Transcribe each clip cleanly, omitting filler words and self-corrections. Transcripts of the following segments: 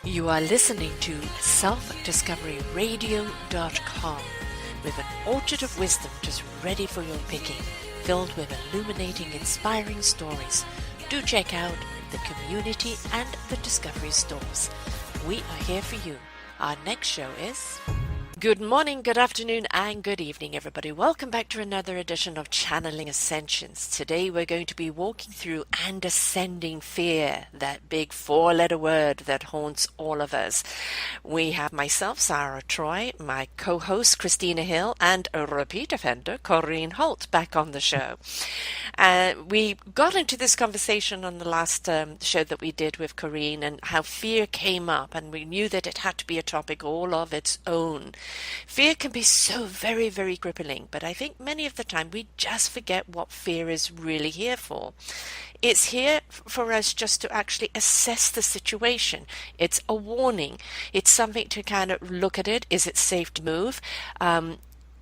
You are listening to selfdiscoveryradio.com with an orchard of wisdom just ready for your picking, filled with illuminating, inspiring stories. Do check out the community and the discovery stores. We are here for you. Our next show is... Good morning, good afternoon, and good evening, everybody. Welcome back to another edition of Channeling Ascensions. Today we're going to be walking through and ascending fear, that big four-letter word that haunts all of us. We have myself, Sarah Troy, my co-host, Christina Hill, and a repeat offender, Corinne Holt, back on the show. We got into this conversation on the last show that we did with Corinne and how fear came up, and we knew that it had to be a topic all of its own. Fear can be so very, very crippling, but I think many of the time we just forget what fear is really here for. It's here for us just to actually assess the situation. It's a warning. It's something to kind of look at it. Is it safe to move?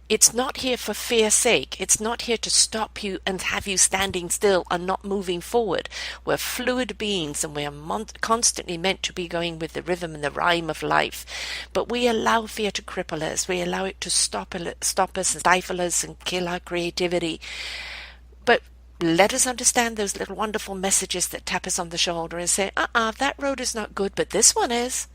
It's not here for fear's sake. It's not here to stop you and have you standing still and not moving forward. We're fluid beings and we are constantly meant to be going with the rhythm and the rhyme of life. But we allow fear to cripple us. We allow it to stop us and stifle us and kill our creativity. But let us understand those little wonderful messages that tap us on the shoulder and say, that road is not good, but this one is.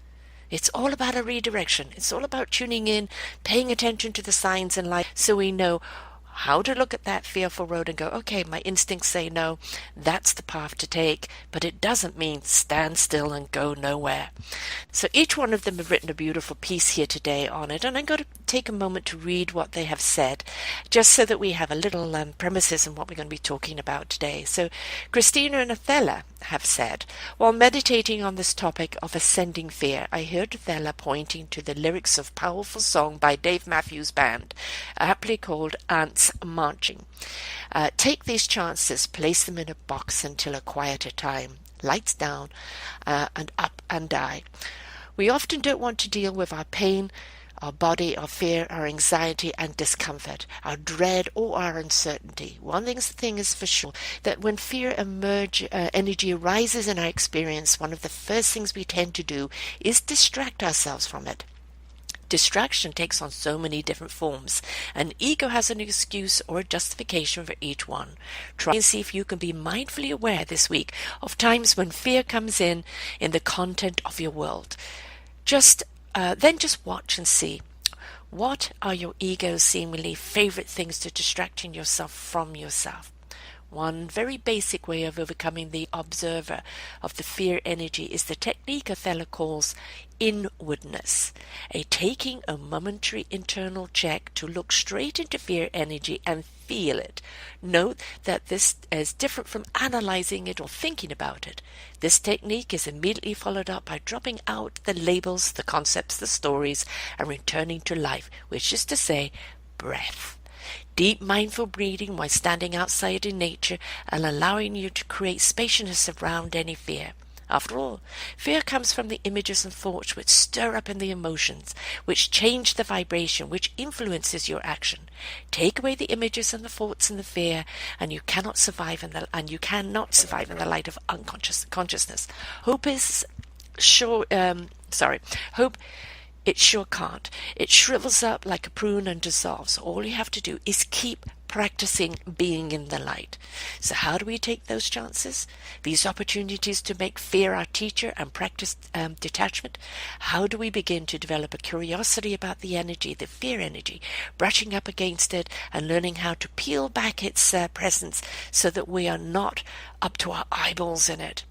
It's all about a redirection. It's all about tuning in, paying attention to the signs in life so we know how to look at that fearful road and go, okay, my instincts say no, that's the path to take, but it doesn't mean stand still and go nowhere. So each one of them have written a beautiful piece here today on it, and I'm going to take a moment to read what they have said, just so that we have a little premises in what we're going to be talking about today. So Christina and Othello have said, while meditating on this topic of ascending fear, I heard Othello pointing to the lyrics of powerful song by Dave Matthews Band, aptly called Ants Marching. Take these chances, place them in a box until a quieter time. Lights down and up and die. We often don't want to deal with our pain, our body, our fear, our anxiety and discomfort, our dread or our uncertainty. One thing is for sure, that when fear energy arises in our experience, one of the first things we tend to do is distract ourselves from it. Distraction takes on so many different forms, and ego has an excuse or a justification for each one. Try and see if you can be mindfully aware this week of times when fear comes in the content of your world. Then just watch and see. What are your ego's seemingly favorite things to distracting yourself from yourself? One very basic way of overcoming the observer of the fear energy is the technique Othello calls inwardness, taking a momentary internal check to look straight into fear energy and feel it. Note that this is different from analyzing it or thinking about it. This technique is immediately followed up by dropping out the labels, the concepts, the stories, and returning to life, which is to say, breath. Deep mindful breathing while standing outside in nature and allowing you to create spaciousness around any fear. After all, fear comes from the images and thoughts which stir up in the emotions, which change the vibration, which influences your action. Take away the images and the thoughts and the fear, and you cannot survive in the light of consciousness. Hope it sure can't. It shrivels up like a prune and dissolves. All you have to do is keep practicing being in the light. So how do we take those chances? These opportunities to make fear our teacher and practice detachment? How do we begin to develop a curiosity about the energy, the fear energy, brushing up against it and learning how to peel back its presence so that we are not up to our eyeballs in it?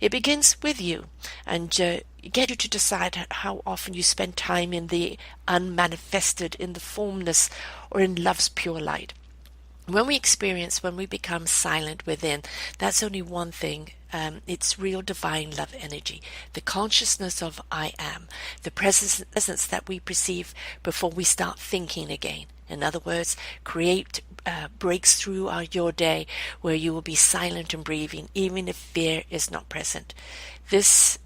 It begins with you, and get you to decide how often you spend time in the unmanifested, in the formless, or in love's pure light. When we become silent within, that's only one thing. It's real divine love energy, the consciousness of I am, the presence that we perceive before we start thinking again. In other words, create breaks through your day where you will be silent and breathing, even if fear is not present. As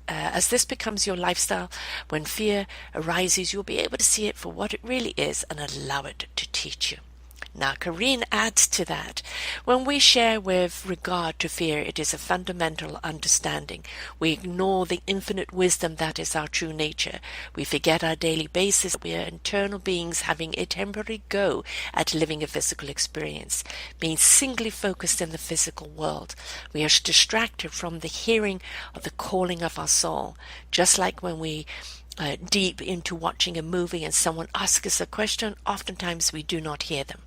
this becomes your lifestyle, when fear arises, you'll be able to see it for what it really is and allow it to teach you. Now, Corrine adds to that. When we share with regard to fear, it is a fundamental understanding. We ignore the infinite wisdom that is our true nature. We forget our daily basis. We are internal beings having a temporary go at living a physical experience, being singly focused in the physical world. We are distracted from the hearing of the calling of our soul, just like when we deep into watching a movie and someone asks us a question, oftentimes we do not hear them.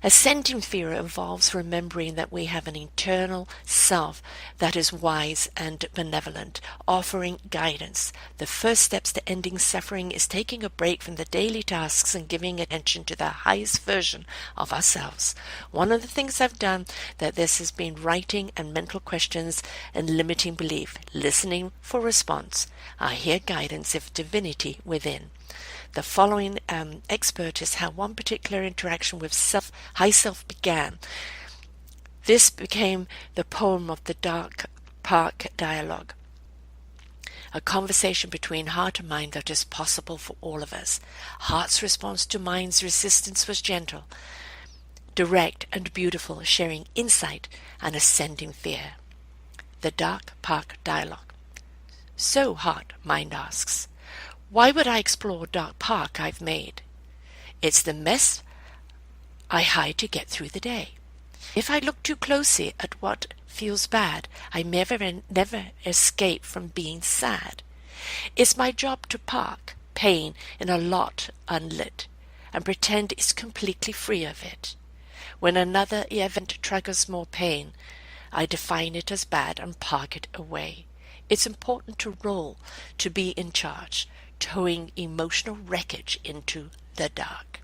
Ascending fear involves remembering that we have an internal self that is wise and benevolent, offering guidance. The first steps to ending suffering is taking a break from the daily tasks and giving attention to the highest version of ourselves. One of the things I've done that this has been writing and mental questions and limiting belief, listening for response. I hear guidance of divinity within. The following expert is how one particular interaction with high self began. This became the poem of the Dark Park Dialogue, a conversation between heart and mind that is possible for all of us. Heart's response to mind's resistance was gentle, direct and beautiful, sharing insight and ascending fear. The Dark Park Dialogue. So, heart, mind asks, why would I explore dark park I've made? It's the mess I hide to get through the day. If I look too closely at what feels bad, I never escape from being sad. It's my job to park pain in a lot unlit and pretend it's completely free of it. When another event triggers more pain, I define it as bad and park it away. It's important to roll, to be in charge, towing emotional wreckage into the dark.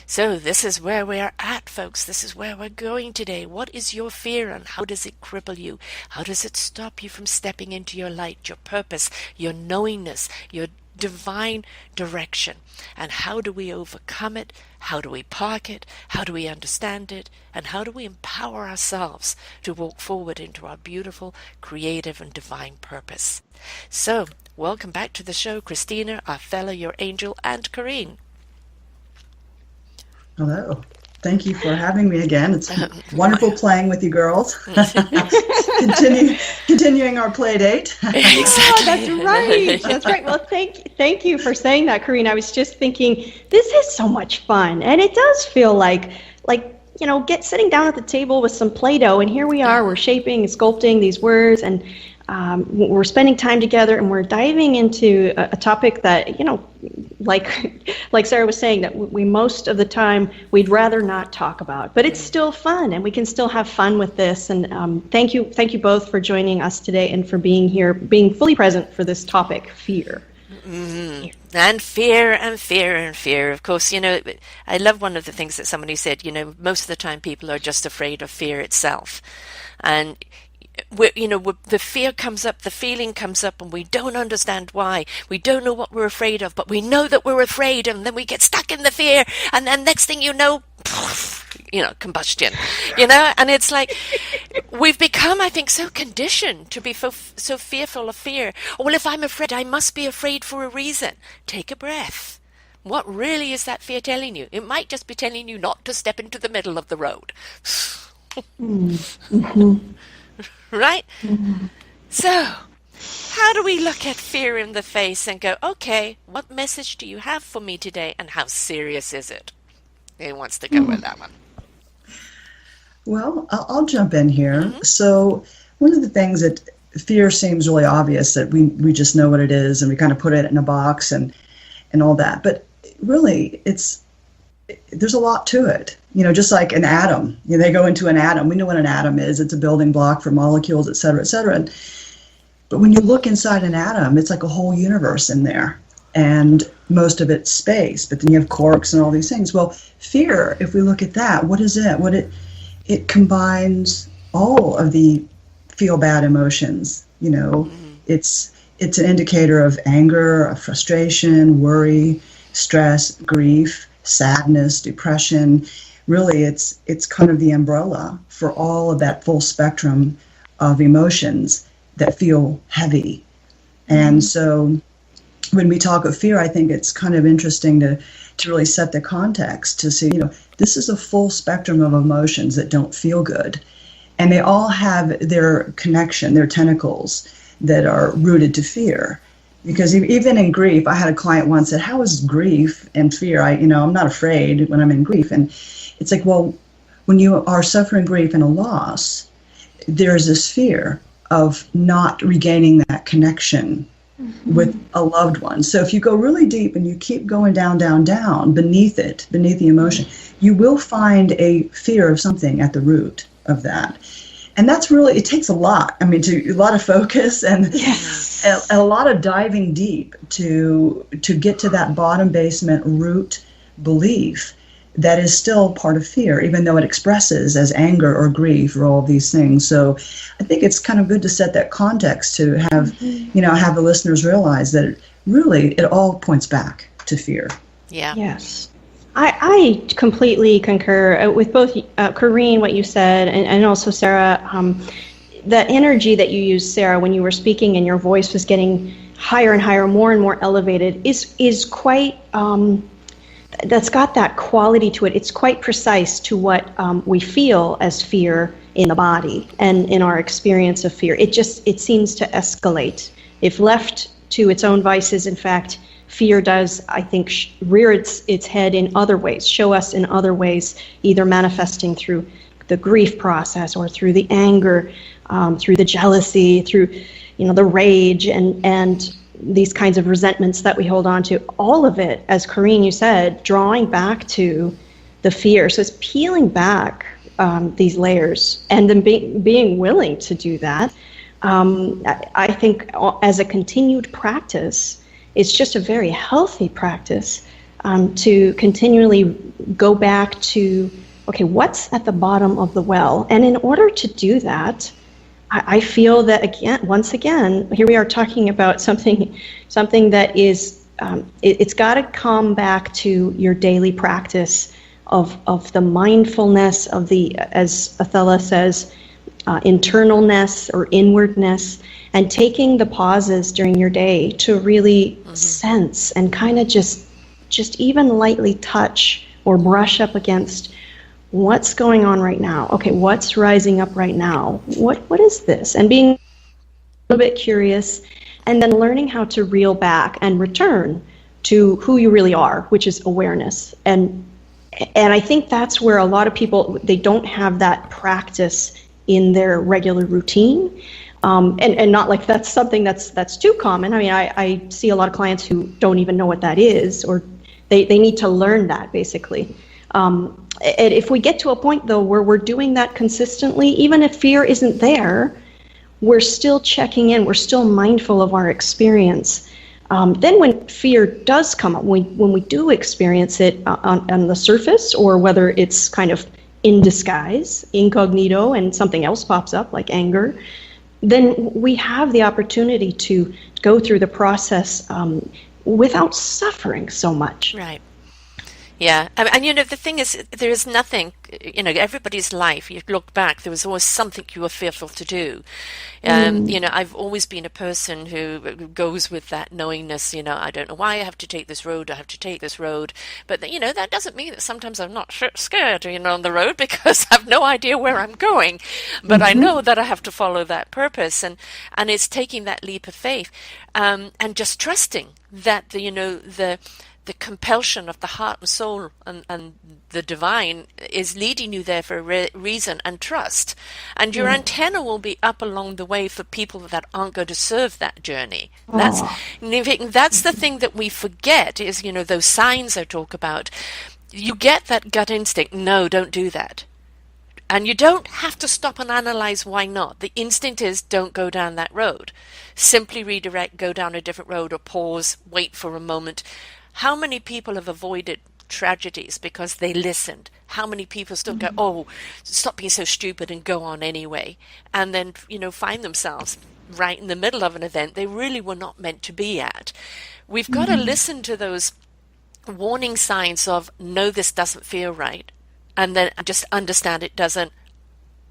So this is where we are at, folks. This is where we're going today. What is your fear and how does it cripple you? How does it stop you from stepping into your light, your purpose, your knowingness, your divine direction? And how do we overcome it? How do we park it? How do we understand it? And how do we empower ourselves to walk forward into our beautiful, creative, and divine purpose? So, welcome back to the show, Christina, Othello, your angel, and Corrine. Hello. Thank you for having me again. It's wonderful playing with you girls. Continuing our play date. Exactly. Oh, that's right. That's right. Well, thank you for saying that, Corrine. I was just thinking, this is so much fun, and it does feel like sitting down at the table with some Play-Doh, and here we are. We're shaping and sculpting these words, and we're spending time together, and we're diving into a topic that, like Sarah was saying, that we most of the time we'd rather not talk about, but it's still fun, and we can still have fun with this. And thank you both for joining us today and for being here, being fully present for this topic, fear. Mm-hmm. And fear and fear and fear. Of course, I love one of the things that somebody said, most of the time people are just afraid of fear itself. And the fear comes up, the feeling comes up, and we don't understand why. We don't know what we're afraid of, but we know that we're afraid, and then we get stuck in the fear, and then next thing you know, combustion, and it's like we've become, I think, so conditioned to be so fearful of fear. Well, if I'm afraid, I must be afraid for a reason. Take a breath. What really is that fear telling you? It might just be telling you not to step into the middle of the road. Mm-hmm. Right? Mm-hmm. So, how do we look at fear in the face and go, okay, what message do you have for me today, and how serious is it? Who wants to go with that one? Well, I'll jump in here. Mm-hmm. So, one of the things that fear seems really obvious, that we just know what it is, and we kind of put it in a box and all that. But really, there's a lot to it. Just like an atom. They go into an atom. We know what an atom is. It's a building block for molecules, et cetera, et cetera. But when you look inside an atom, it's like a whole universe in there. And most of it's space. But then you have quarks and all these things. Well, fear, if we look at that, what is it? It combines all of the feel-bad emotions. It's an indicator of anger, of frustration, worry, stress, grief, sadness, depression. Really, it's kind of the umbrella for all of that full spectrum of emotions that feel heavy. And so when we talk of fear, I think it's kind of interesting to really set the context to see, this is a full spectrum of emotions that don't feel good. And they all have their connection, their tentacles that are rooted to fear. Because even in grief, I had a client once said, how is grief and fear? I'm not afraid when I'm in grief. And it's like, well, when you are suffering grief and a loss, there's this fear of not regaining that connection with a loved one. So if you go really deep and you keep going down, down, down beneath the emotion, you will find a fear of something at the root of that. And that's really, it takes a lot. I mean, a lot of focus and a lot of diving deep to get to that bottom basement root belief that is still part of fear, even though it expresses as anger or grief or all of these things. So I think it's kind of good to set that context to have, have the listeners realize that it all points back to fear. Yeah. Yes. I completely concur with both Corrine, what you said, and also Sarah. The energy that you used, Sarah, when you were speaking and your voice was getting higher and higher, more and more elevated, is quite, that's got that quality to it. It's quite precise to what we feel as fear in the body and in our experience of fear. It seems to escalate. If left to its own vices, in fact, fear does, I think, rear its head in other ways, show us in other ways, either manifesting through the grief process or through the anger, through the jealousy, through the rage and these kinds of resentments that we hold on to. All of it, as Corrine, you said, drawing back to the fear. So it's peeling back these layers and then being willing to do that. I think as a continued practice, it's just a very healthy practice to continually go back to, okay, what's at the bottom of the well? And in order to do that, I feel that once again, here we are talking about something that is, it's got to come back to your daily practice of the mindfulness of the, as Athela says, internalness or inwardness, and taking the pauses during your day to really sense and kind of just even lightly touch or brush up against what's going on right now. Okay, what's rising up right now? What is this? And being a little bit curious, and then learning how to reel back and return to who you really are, which is awareness. And I think that's where a lot of people, they don't have that practice in their regular routine. And not like that's something that's too common. I mean, I see a lot of clients who don't even know what that is, or they need to learn that, basically. And if we get to a point, though, where we're doing that consistently, even if fear isn't there, we're still checking in, we're still mindful of our experience. Then when fear does come up, when we do experience it on the surface, or whether it's kind of in disguise, incognito, and something else pops up, like anger, then we have the opportunity to go through the process without suffering so much. Right. Yeah. And the thing is, there is nothing, everybody's life, you look back, there was always something you were fearful to do. I've always been a person who goes with that knowingness, I don't know why I have to take this road, I have to take this road. But, that doesn't mean that sometimes I'm not scared, on the road, because I have no idea where I'm going. But I know that I have to follow that purpose. And it's taking that leap of faith and just trusting that, the compulsion of the heart and soul and the divine is leading you there for a reason, and trust. And your antenna will be up along the way for people that aren't going to serve that journey. That's the thing that we forget is, those signs I talk about. You get that gut instinct, no, don't do that. And you don't have to stop and analyze why not. The instinct is, don't go down that road. Simply redirect, go down a different road, or pause, wait for a moment. How many people have avoided tragedies because they listened? How many people still go, oh, stop being so stupid and go on anyway? And then, find themselves right in the middle of an event they really were not meant to be at. We've got to listen to those warning signs of, no, this doesn't feel right. And then just understand it doesn't.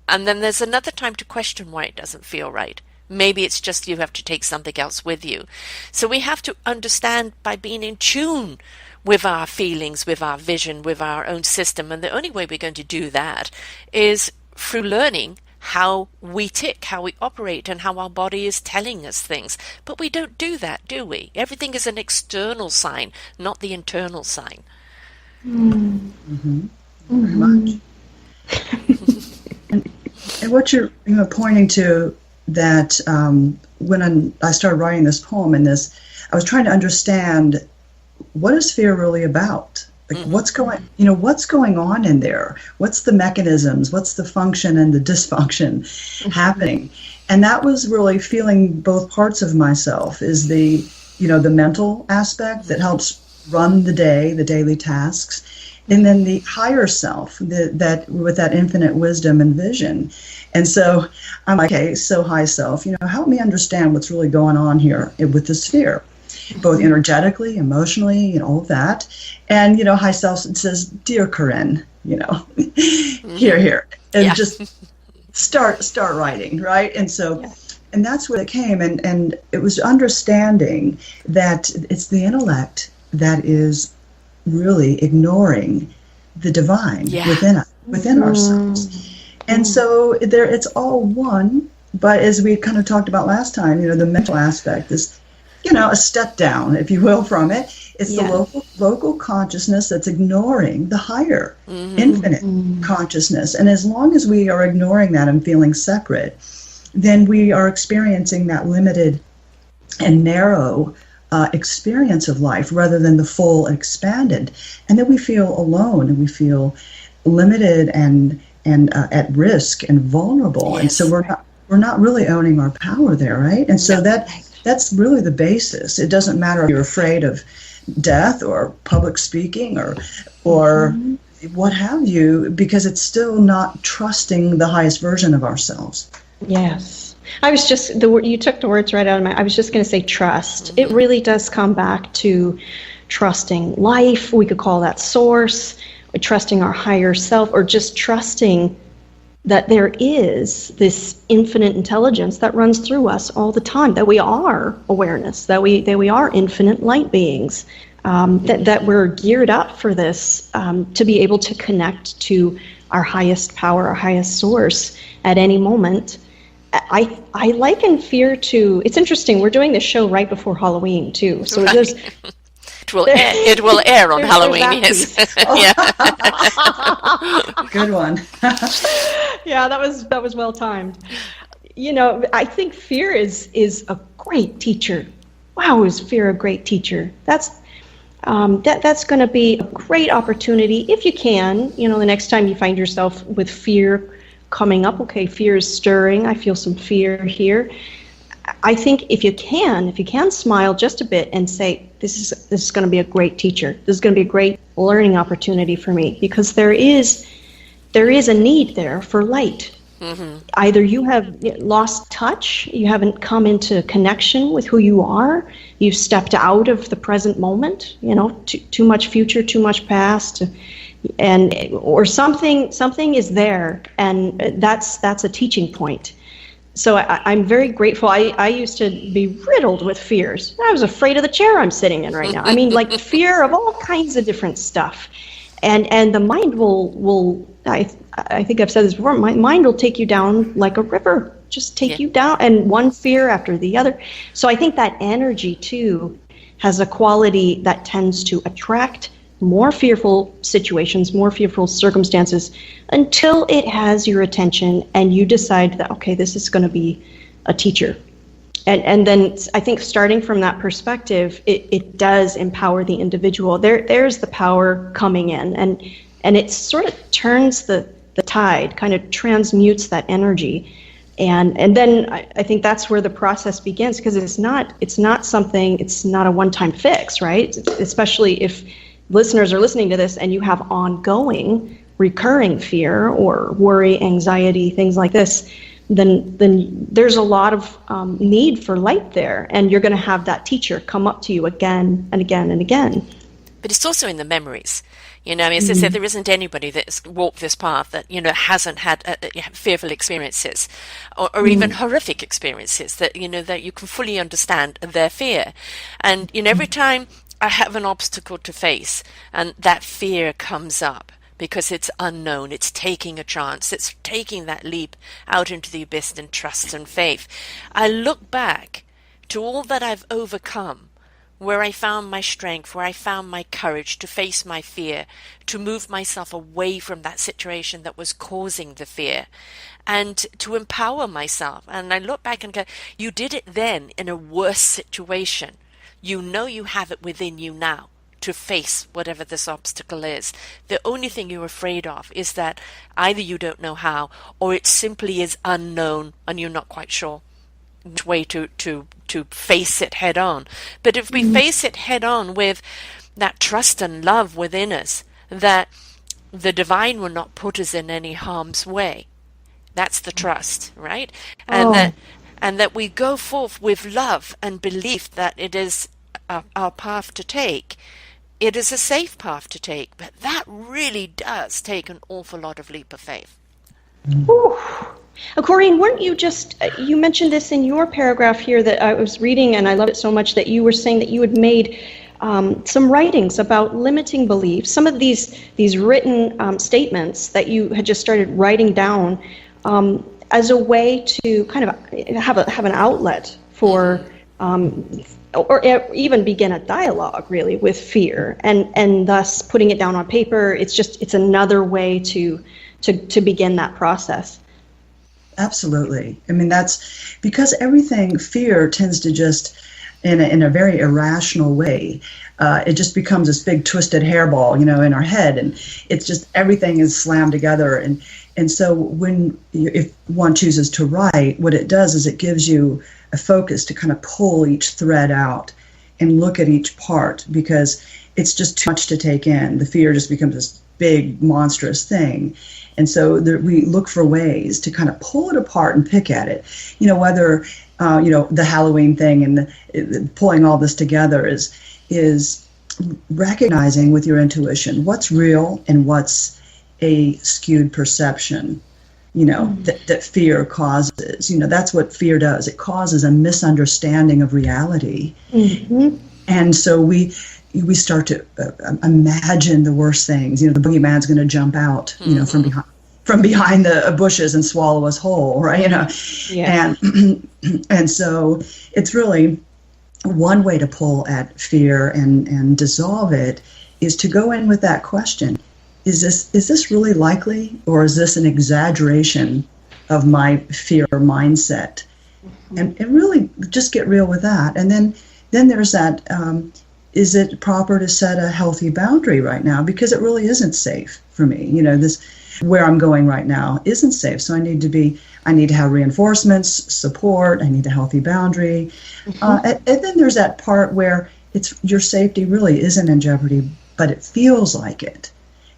And then there's another time to question why it doesn't feel right. Maybe it's just you have to take something else with you. So we have to understand by being in tune with our feelings, with our vision, with our own system. And the only way we're going to do that is through learning how we tick, how we operate, and how our body is telling us things. But we don't do that, do we? Everything is an external sign, not the internal sign. Mm-hmm. Very much. and what you're pointing to, that when I started writing this poem and this, I was trying to understand, what is fear really about? Like, what's going on in there? What's the mechanisms? What's the function and the dysfunction happening? And that was really feeling both parts of myself, is the mental aspect that helps run the day, the daily tasks, and then the higher self that with that infinite wisdom and vision. And so I'm like, okay, so high self, help me understand what's really going on here with this fear, both energetically, emotionally, all of that. And, high self says, dear Corinne, here, and just start writing, right? And so, and that's where it came. And it was understanding that it's the intellect that is really ignoring the divine within ourselves. And so it's all one, but as we kind of talked about last time, the mental aspect is, a step down, if you will, from it. It's the local consciousness that's ignoring the higher, infinite consciousness. And as long as we are ignoring that and feeling separate, then we are experiencing that limited and narrow experience of life rather than the full expanded. And then we feel alone, and we feel limited and at risk and vulnerable. And so we're not really owning our power there, right? And so that's really the basis. It doesn't matter if you're afraid of death or public speaking or what have you, because it's still not trusting the highest version of ourselves. Yes. I was just, you took the words right out of I was just going to say trust. It really does come back to trusting life. We could call that source, or trusting our higher self, or just trusting that there is this infinite intelligence that runs through us all the time, that we are awareness, that we are infinite light beings, that we're geared up for this, to be able to connect to our highest power, our highest source at any moment. I liken fear to, it's interesting, we're doing this show right before Halloween too, so there's... It will air on Halloween, yes. Good one. Yeah, that was well timed. I think fear is a great teacher. Wow, is fear a great teacher? That's going to be a great opportunity if you can. The next time you find yourself with fear coming up, okay, fear is stirring. I feel some fear here. I think if you can smile just a bit and say, this is going to be a great teacher. This is going to be a great learning opportunity for me, because there is a need there for light. Mm-hmm. Either you have lost touch, you haven't come into connection with who you are, you've stepped out of the present moment, too much future, too much past, or something is there, and that's a teaching point. So I'm very grateful. I used to be riddled with fears. I was afraid of the chair I'm sitting in right now. I mean, like fear of all kinds of different stuff. And the mind will I think I've said this before, my mind will take you down like a river, just take you down, and one fear after the other. So I think that energy too has a quality that tends to attract more fearful situations, more fearful circumstances, until it has your attention and you decide that, okay, this is going to be a teacher. And then I think starting from that perspective, it does empower the individual. There's the power coming in, and it sort of turns the tide, kind of transmutes that energy. And then I think that's where the process begins, because it's not a one-time fix, right? Especially if listeners are listening to this and you have ongoing, recurring fear or worry, anxiety, things like this, then there's a lot of need for light there, and you're going to have that teacher come up to you again and again and again. but it's also in the memories. You know, I mean, as I said, there isn't anybody that's walked this path that, you know, hasn't had fearful experiences or even horrific experiences that, you know, that you can fully understand their fear. And, you know, every time I have an obstacle to face and that fear comes up because it's unknown, it's taking a chance, it's taking that leap out into the abyss in trust and faith, I look back to all that I've overcome, where I found my strength, where I found my courage to face my fear, to move myself away from that situation that was causing the fear, and to empower myself. And I look back and go, you did it then in a worse situation. You know you have it within you now to face whatever this obstacle is. The only thing you're afraid of is that either you don't know how, or it simply is unknown and you're not quite sure which way to face it head on. But if we face it head on with that trust and love within us, that the divine will not put us in any harm's way, that's the trust, right? And that we go forth with love and belief that it is our path to take. It is a safe path to take, but that really does take an awful lot of leap of faith. Ooh. Corinne, weren't you just, you mentioned this in your paragraph here that I was reading, and I loved it so much, that you were saying that you had made some writings about limiting beliefs, some of these written statements that you had just started writing down as a way to kind of have an outlet for, or even begin a dialogue really with fear, and thus putting it down on paper. It's another way to begin that process. Absolutely. I mean, that's because fear tends to just, in a very irrational way, it just becomes this big twisted hairball, you know, in our head, and it's just everything is slammed together. And so if one chooses to write, what it does is it gives you a focus to kind of pull each thread out and look at each part, because it's just too much to take in. The fear just becomes this big, monstrous thing. And so we look for ways to kind of pull it apart and pick at it. You know, whether, the Halloween thing and pulling all this together is recognizing with your intuition what's real and what's a skewed perception, you know, that fear causes. You know, that's what fear does. It causes a misunderstanding of reality. Mm-hmm. And so we start to imagine the worst things. You know, the boogeyman's going to jump out, you know, from behind the bushes and swallow us whole, right? You know, yeah. And so it's really one way to pull at fear and dissolve it is to go in with that question: is this really likely, or is this an exaggeration of my fear mindset? Mm-hmm. And really just get real with that. And then there's that. Is it proper to set a healthy boundary right now? Because it really isn't safe for me. You know, this where I'm going right now isn't safe. So I need to have reinforcements, support. I need a healthy boundary. Mm-hmm. And then there's that part where your safety really isn't in jeopardy, but it feels like it.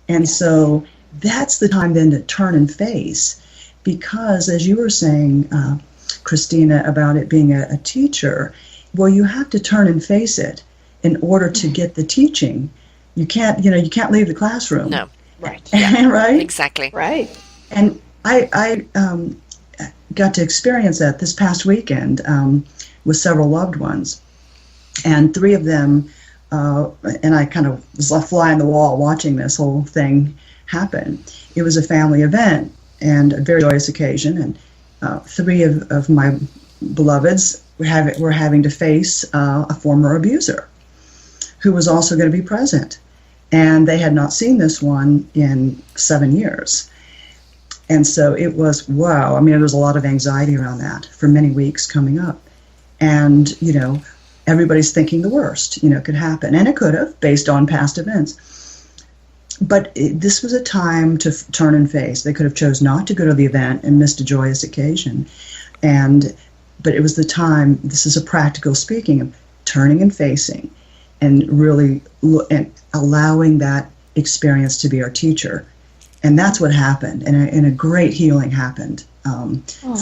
And so that's the time then to turn and face, because as you were saying, Christina, about it being a teacher, well, you have to turn and face it in order to get the teaching. You can't leave the classroom. No, right. Yeah. Right? Exactly. Right. And I got to experience that this past weekend with several loved ones. And three of them, and I kind of was a fly on the wall watching this whole thing happen. It was a family event and a very joyous occasion. And three of my beloveds were having to face a former abuser who was also going to be present. And they had not seen this one in 7 years. And so it was, wow. I mean, there was a lot of anxiety around that for many weeks coming up. And, you know, everybody's thinking the worst, you know, could happen. And it could have, based on past events. But this was a time to turn and face. They could have chose not to go to the event and missed a joyous occasion. But it was the time, this is a practical speaking, of turning and facing and really and allowing that experience to be our teacher. And that's what happened. And a great healing happened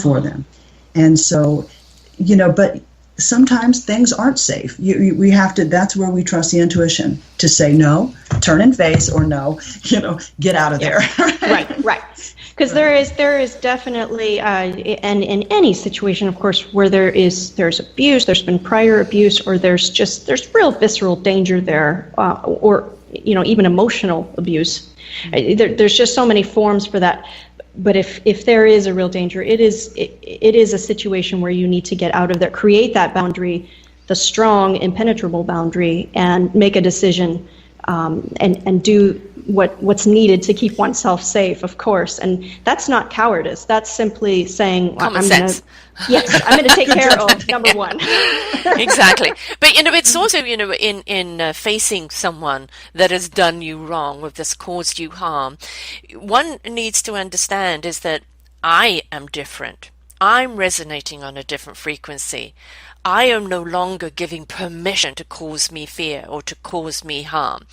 for them. And so, you know, but sometimes things aren't safe. We have to, that's where we trust the intuition to say no, turn and face, or no, get out of there. Right. Because there is definitely, and in any situation, of course, where there's abuse, there's been prior abuse, or there's real visceral danger there, or even emotional abuse. There's just so many forms for that. But if there is a real danger, it is a situation where you need to get out of there, create that boundary, the strong, impenetrable boundary, and make a decision, and do what's needed to keep oneself safe, of course. And that's not cowardice. That's simply saying, common sense. I'm going to take care of number one. Exactly. But, it's also, in facing someone that has done you wrong or that's caused you harm, one needs to understand is that I am different. I'm resonating on a different frequency. I am no longer giving permission to cause me fear or to cause me harm.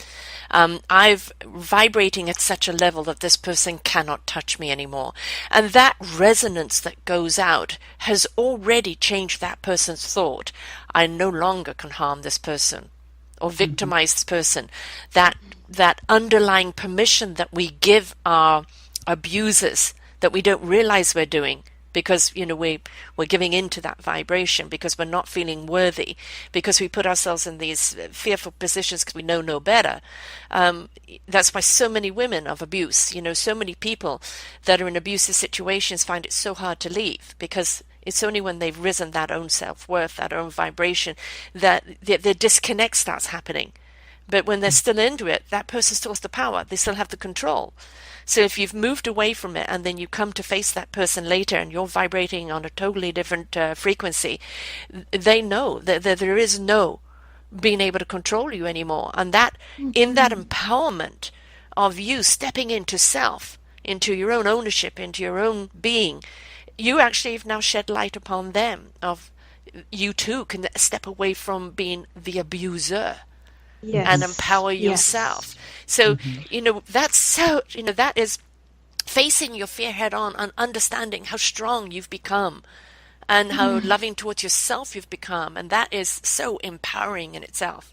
I've vibrating at such a level that this person cannot touch me anymore. And that resonance that goes out has already changed that person's thought. I no longer can harm this person or victimize this person. That underlying permission that we give our abusers that we don't realize we're doing, because we're giving into that vibration, because we're not feeling worthy, because we put ourselves in these fearful positions because we know no better. That's why so many women of abuse, so many people that are in abusive situations find it so hard to leave, because it's only when they've risen that own self-worth, that own vibration, that the disconnect starts happening. But when they're still into it, that person still has the power. They still have the control. So if you've moved away from it and then you come to face that person later and you're vibrating on a totally different frequency, they know that there is no being able to control you anymore. And that in that empowerment of you stepping into self, into your own ownership, into your own being, you actually have now shed light upon them of you too can step away from being the abuser. Yes. And empower yourself. So, that's so, that is facing your fear head on and understanding how strong you've become and how loving towards yourself you've become. And that is so empowering in itself.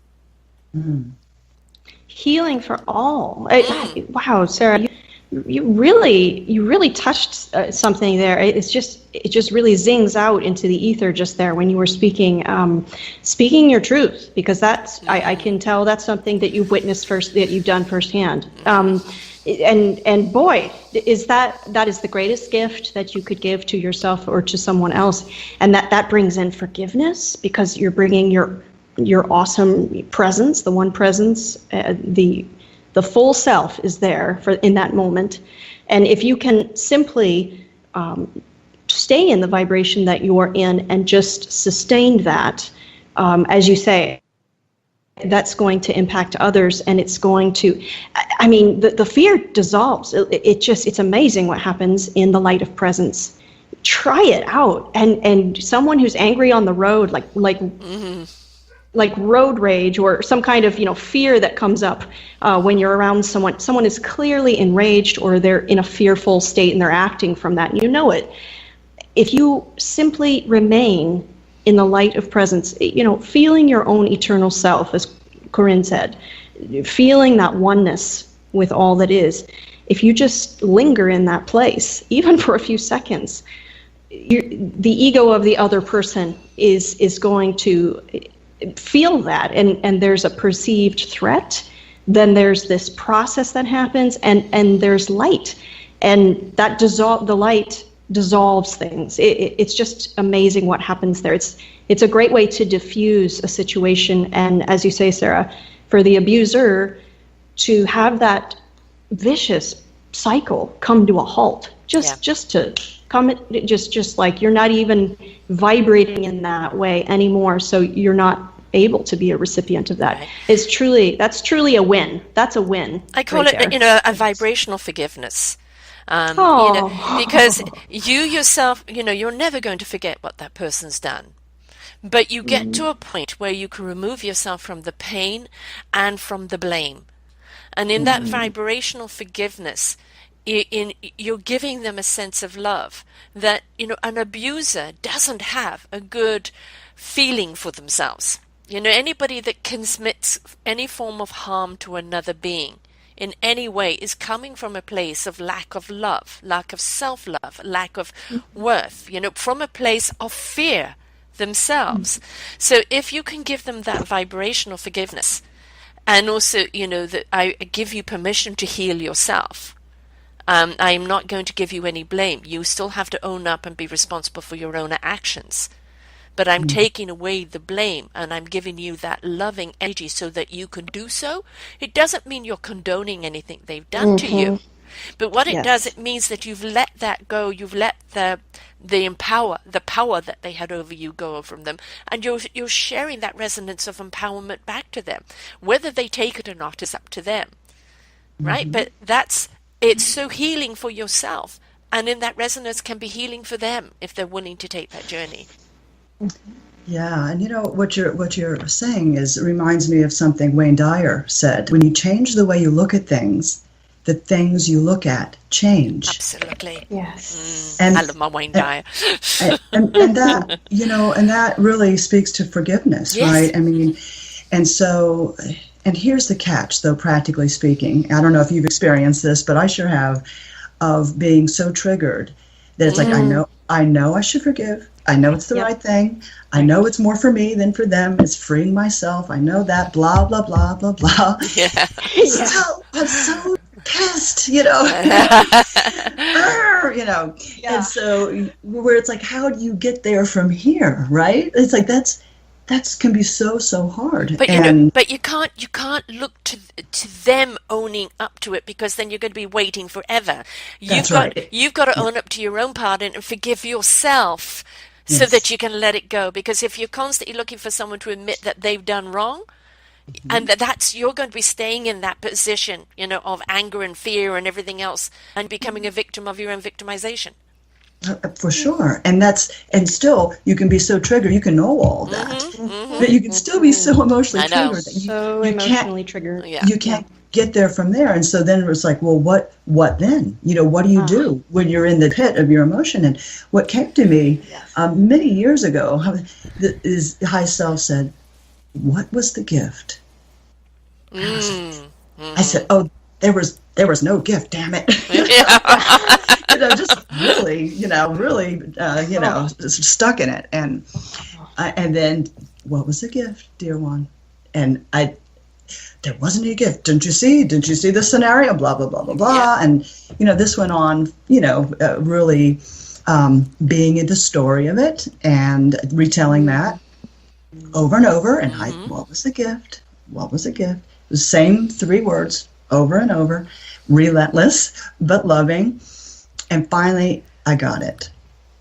Healing for all. Wow, Sarah, you really touched something there. It just really zings out into the ether just there when you were speaking your truth, because that's I can tell that's something that you've witnessed first, that you've done firsthand. And boy, that is the greatest gift that you could give to yourself or to someone else, and that brings in forgiveness, because you're bringing your awesome presence, the one presence, the full self is there in that moment. And if you can simply stay in the vibration that you're in and just sustain that, as you say, that's going to impact others, and it's going to, the fear dissolves. It's amazing what happens in the light of presence. Try it out. And someone who's angry on the road, like road rage or some kind of fear that comes up when you're around someone is clearly enraged, or they're in a fearful state and they're acting from that, and it. If you simply remain in the light of presence, feeling your own eternal self, as Corinne said, feeling that oneness with all that is, if you just linger in that place, even for a few seconds, the ego of the other person is going to feel that, and there's a perceived threat. Then there's this process that happens, and there's light, and that the light dissolves things. It's just amazing what happens there. It's a great way to diffuse a situation, and as you say, Sarah, for the abuser to have that vicious cycle come to a halt, just to come, just like you're not even vibrating in that way anymore, so you're not able to be a recipient of that. Right. That's truly a win. That's a win. I call it a vibrational forgiveness. Because you yourself, you're never going to forget what that person's done. But you get to a point where you can remove yourself from the pain and from the blame. And in that vibrational forgiveness, you're giving them a sense of love that, an abuser doesn't have a good feeling for themselves. You know, anybody that commits any form of harm to another being in any way is coming from a place of lack of love, lack of self-love, lack of worth, you know, from a place of fear themselves. So if you can give them that vibration of forgiveness, and also, you know, that I give you permission to heal yourself. I am not going to give you any blame. You still have to own up and be responsible for your own actions. But I'm taking away the blame, and I'm giving you that loving energy so that you can do so. It doesn't mean you're condoning anything they've done to you. But what it does, it means that you've let that go. You've let the power that they had over you go from them, and you're sharing that resonance of empowerment back to them. Whether they take it or not is up to them, right? But it's so healing for yourself, and in that resonance can be healing for them if they're willing to take that journey. Yeah, and you know what you're saying reminds me of something Wayne Dyer said. When you change the way you look at things, the things you look at change. Absolutely. Yes. And I love my Wayne Dyer. and that, you know, and that really speaks to forgiveness, right? I mean, and so, and here's the catch, though, practically speaking. I don't know if you've experienced this, but I sure have, of being so triggered that it's like, I know I should forgive. I know it's the right thing. I know it's more for me than for them. It's freeing myself. I know that, blah, blah, blah, blah, blah. Yeah. So, I'm so pissed, you know. You know. Yeah. And so, where it's like, how do you get there from here, right? It's like, that can be so hard. But you know, but you can't look to them owning up to it, because then you're going to be waiting forever. You've got to own up to your own part and forgive yourself, so that you can let it go. Because if you're constantly looking for someone to admit that they've done wrong, and you're going to be staying in that position, you know, of anger and fear and everything else, and becoming a victim of your own victimization. For sure. And still you can be so triggered, you can know all that, but you can still be so emotionally triggered that you can't get there from there. And so then it's like, well, what then? You know, what do you do when you're in the pit of your emotion? And what came to me many years ago is high self said, what was the gift? I said, oh, there was no gift, damn it. You know, just really, stuck in it. And then, what was the gift, dear one? And there wasn't a gift. Didn't you see the scenario? Blah, blah, blah, blah, blah. Yeah. And, you know, this went on, you know, really being in the story of it and retelling that over and over. And what was the gift? What was the gift? The same 3 words over and over, relentless, but loving. And finally, I got it.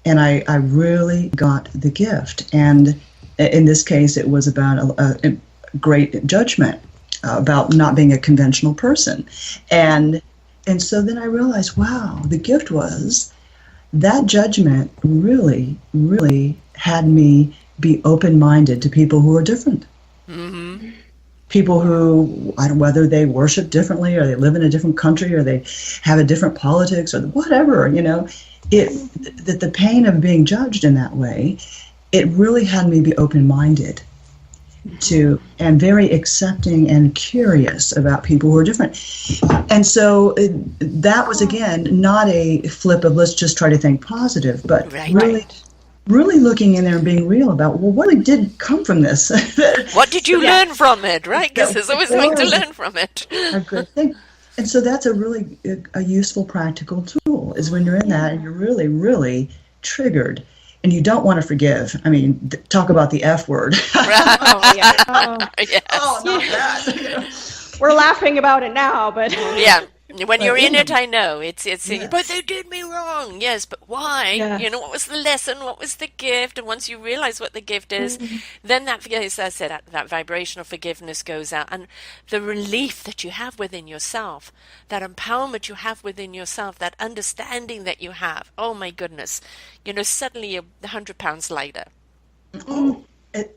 And I really got the gift. And in this case, it was about a great judgment, about not being a conventional person. And so then I realized, wow, the gift was that judgment really, really had me be open-minded to people who are different. Mm-hmm. People who, I don't know, whether they worship differently or they live in a different country or they have a different politics or whatever, you know, that the pain of being judged in that way, it really had me be open-minded to and very accepting and curious about people who are different. And so that was, again, not a flip of let's just try to think positive, but really looking in there and being real about, well, what did come from this? What did you learn from it, right? Because there's always something to learn from it. A good thing. And so that's a really a useful, practical tool, is when you're in that and you're really, really triggered and you don't want to forgive. I mean, talk about the F word. Oh, yeah. Yes. Oh, not that. You know. We're laughing about it now, but... Yeah. When you're in it, I know. It's but they did me wrong. Yes, but why? Yes. You know, what was the lesson? What was the gift? And once you realize what the gift is, then that, as I said, that vibration of forgiveness goes out. And the relief that you have within yourself, that empowerment you have within yourself, that understanding that you have, oh my goodness, you know, suddenly you're 100 pounds lighter. Oh.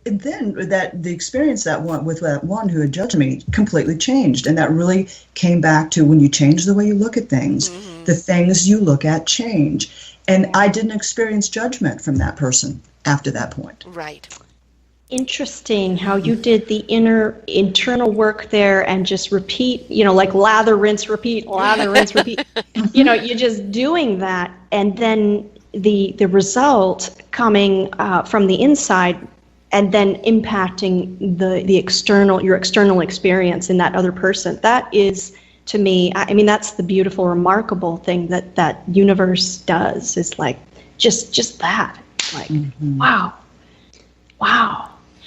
And then the experience with that one who had judged me completely changed. And that really came back to when you change the way you look at things, the things you look at change. And I didn't experience judgment from that person after that point. Right. interesting how you did the internal work there and just repeat, like lather, rinse, repeat, lather, rinse, repeat. You're just doing that, and then the result coming from the inside, and then impacting your external experience in that other person. That is, to me, I mean, that's the beautiful, remarkable thing that universe does, is like just that, like, wow.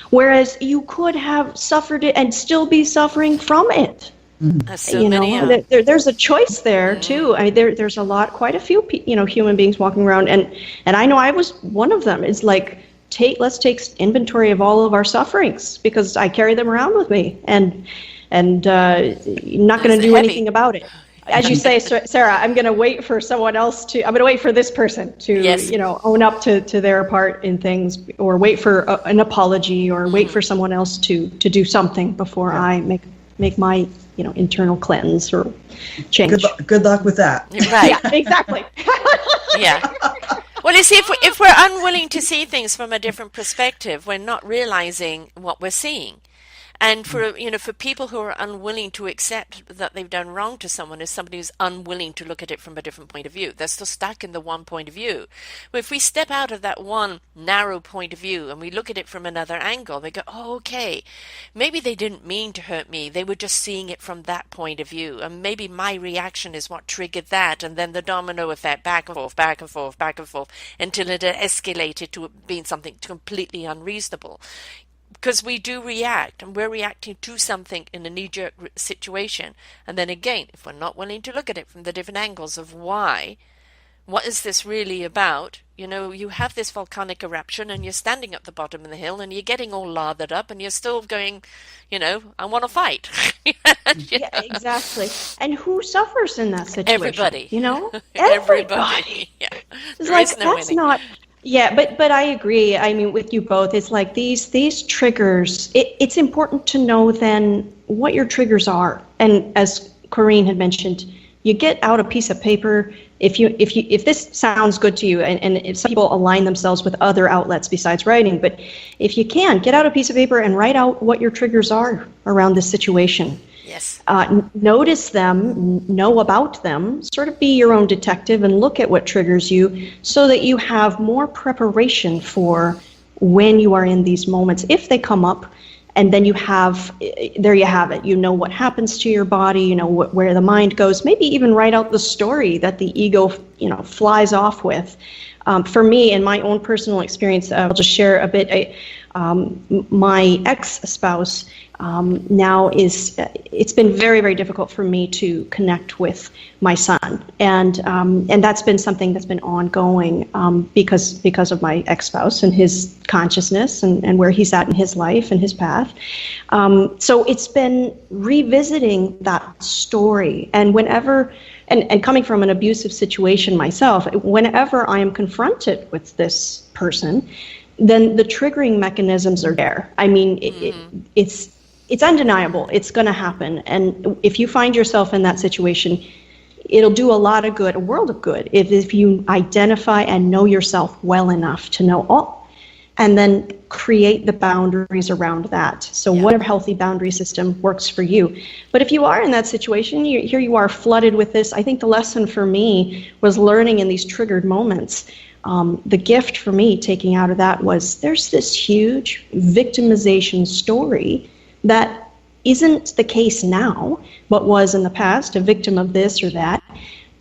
Whereas you could have suffered it and still be suffering from it. There's a choice there too. There's quite a few human beings walking around, and I know I was one of them. It's like, let's take inventory of all of our sufferings, because I carry them around with me, and not going to do anything about it. As you say, Sarah, I'm going to wait for someone else I'm going to wait for this person to, own up to their part in things, or wait for an apology, or wait for someone else to do something before I make my, internal cleanse or change. Good luck with that. Right. Yeah, exactly. Yeah. Well, you see, if we're unwilling to see things from a different perspective, we're not realizing what we're seeing. And for people who are unwilling to accept that they've done wrong to someone, is somebody who's unwilling to look at it from a different point of view. They're still stuck in the one point of view. But if we step out of that one narrow point of view and we look at it from another angle, they go, oh, okay, maybe they didn't mean to hurt me. They were just seeing it from that point of view. And maybe my reaction is what triggered that. And then the domino effect, back and forth, back and forth, back and forth, until it escalated to being something completely unreasonable. Because we do react, and we're reacting to something in a knee-jerk situation. And then again, if we're not willing to look at it from the different angles of why, what is this really about? You have this volcanic eruption, and you're standing at the bottom of the hill, and you're getting all lathered up, and you're still going, I want to fight. Yeah, exactly. And who suffers in that situation? Everybody. Everybody. Yeah. It's like, that's not... Yeah, but I agree. I mean, with you both, it's like these triggers. It's important to know then what your triggers are. And as Corinne had mentioned, you get out a piece of paper. If this sounds good to you, and if some people align themselves with other outlets besides writing, but if you can, get out a piece of paper and write out what your triggers are around this situation. Yes. Notice them, know about them, sort of be your own detective and look at what triggers you, so that you have more preparation for when you are in these moments, if they come up. And then there you have it. You know what happens to your body, you know where the mind goes, maybe even write out the story that the ego, flies off with. For me, in my own personal experience, I'll just share a bit. My ex-spouse now it's been very, very difficult for me to connect with my son, and that's been something that's been ongoing because of my ex-spouse and his consciousness and where he's at in his life and his path. So it's been revisiting that story, and whenever. And coming from an abusive situation myself, whenever I am confronted with this person, then the triggering mechanisms are there. I mean, it's undeniable. It's going to happen. And if you find yourself in that situation, it'll do a lot of good, a world of good, if you identify and know yourself well enough to know, and then create the boundaries around that. So whatever healthy boundary system works for you. But if you are in that situation, here you are flooded with this. I think the lesson for me was learning in these triggered moments. The gift for me taking out of that was there's this huge victimization story that isn't the case now, but was in the past, a victim of this or that.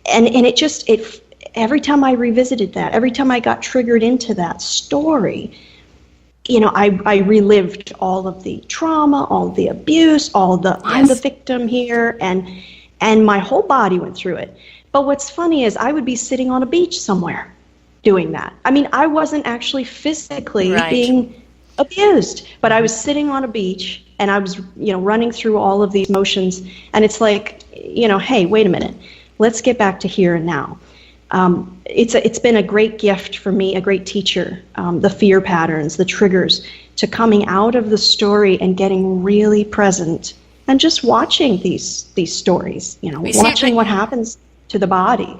And it every time I revisited that, every time I got triggered into that story, I relived all of the trauma, all the abuse, I'm the victim here, and my whole body went through it. But what's funny is I would be sitting on a beach somewhere doing that. I mean, I wasn't actually physically being abused, but I was sitting on a beach and I was, running through all of these motions, and it's like, hey, wait a minute, let's get back to here and now. It's been a great gift for me, a great teacher, the fear patterns, the triggers, to coming out of the story and getting really present and just watching these stories, watching what happens to the body.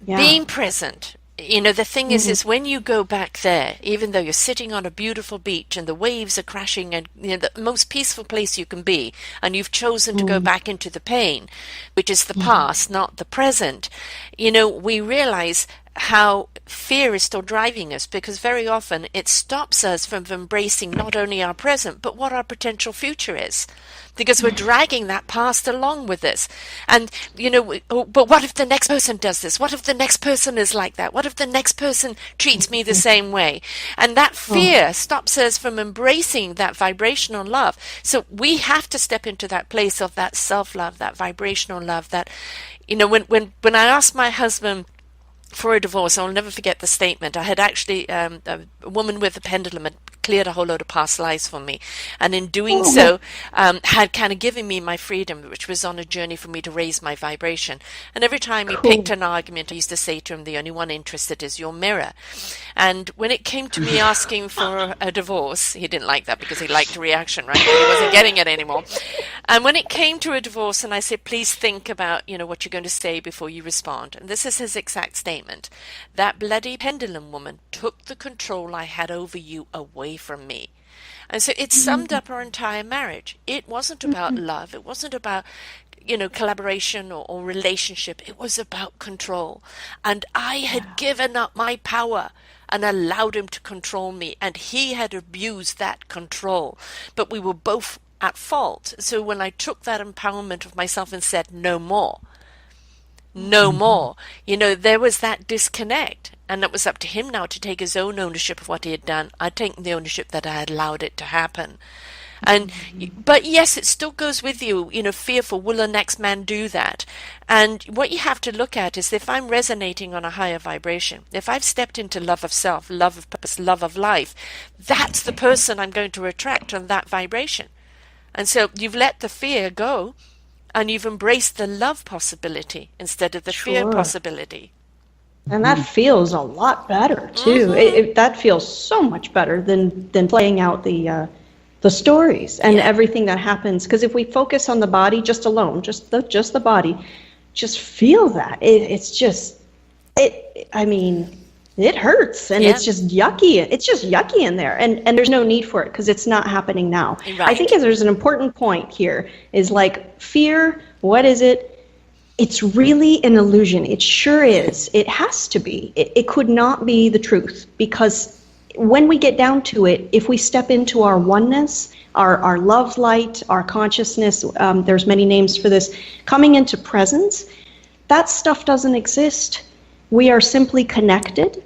Yeah. Being present You know, the thing is when you go back there, even though you're sitting on a beautiful beach and the waves are crashing and, you know, the most peaceful place you can be, and you've chosen to go back into the pain, which is the past, not the present, you know, we realize how fear is still driving us, because very often it stops us from embracing not only our present, but what our potential future is. Because we're dragging that past along with us. And, you know, but what if the next person does this? What if the next person is like that? What if the next person treats me the same way? And that fear stops us from embracing that vibrational love. So we have to step into that place of that self-love, that vibrational love, that, you know, when I asked my husband for a divorce, I'll never forget the statement. I had actually, a woman with a pendulum had cleared a whole load of past lives for me. And in doing so, had kind of given me my freedom, which was on a journey for me to raise my vibration. And every time he picked an argument, I used to say to him, the only one interested is your mirror. And when it came to me asking for a divorce, he didn't like that because he liked the reaction, right? But he wasn't getting it anymore. And when it came to a divorce, and I said, please think about, you know, what you're going to say before you respond. And this is his exact statement. That bloody pendulum woman took the control I had over you away from me. And so it summed up our entire marriage. It wasn't about love. It wasn't about, you know, collaboration or relationship. It was about control. And I had given up my power and allowed him to control me. And he had abused that control. But we were both at fault. So when I took that empowerment of myself and said, no more, no more, you know, there was that disconnect. And it was up to him now to take his own ownership of what he had done. I'd taken the ownership that I had allowed it to happen. And but yes, it still goes with you, you know, fearful, will the next man do that? And what you have to look at is, if I'm resonating on a higher vibration, if I've stepped into love of self, love of purpose, love of life, that's the person I'm going to attract on that vibration. And so you've let the fear go, and you've embraced the love possibility instead of the fear possibility. And that feels a lot better too. That feels so much better than playing out the stories and everything that happens. Because if we focus on the body just alone, just the body, just feel that I mean, it hurts, and it's just yucky. It's just yucky in there, and there's no need for it because it's not happening now. Right. I think there's an important point here is, like, fear. What is it? It's really an illusion. It sure is. It has to be. It could not be the truth, because when we get down to it, if we step into our oneness, our love light, our consciousness, there's many names for this, coming into presence, that stuff doesn't exist. We are simply connected,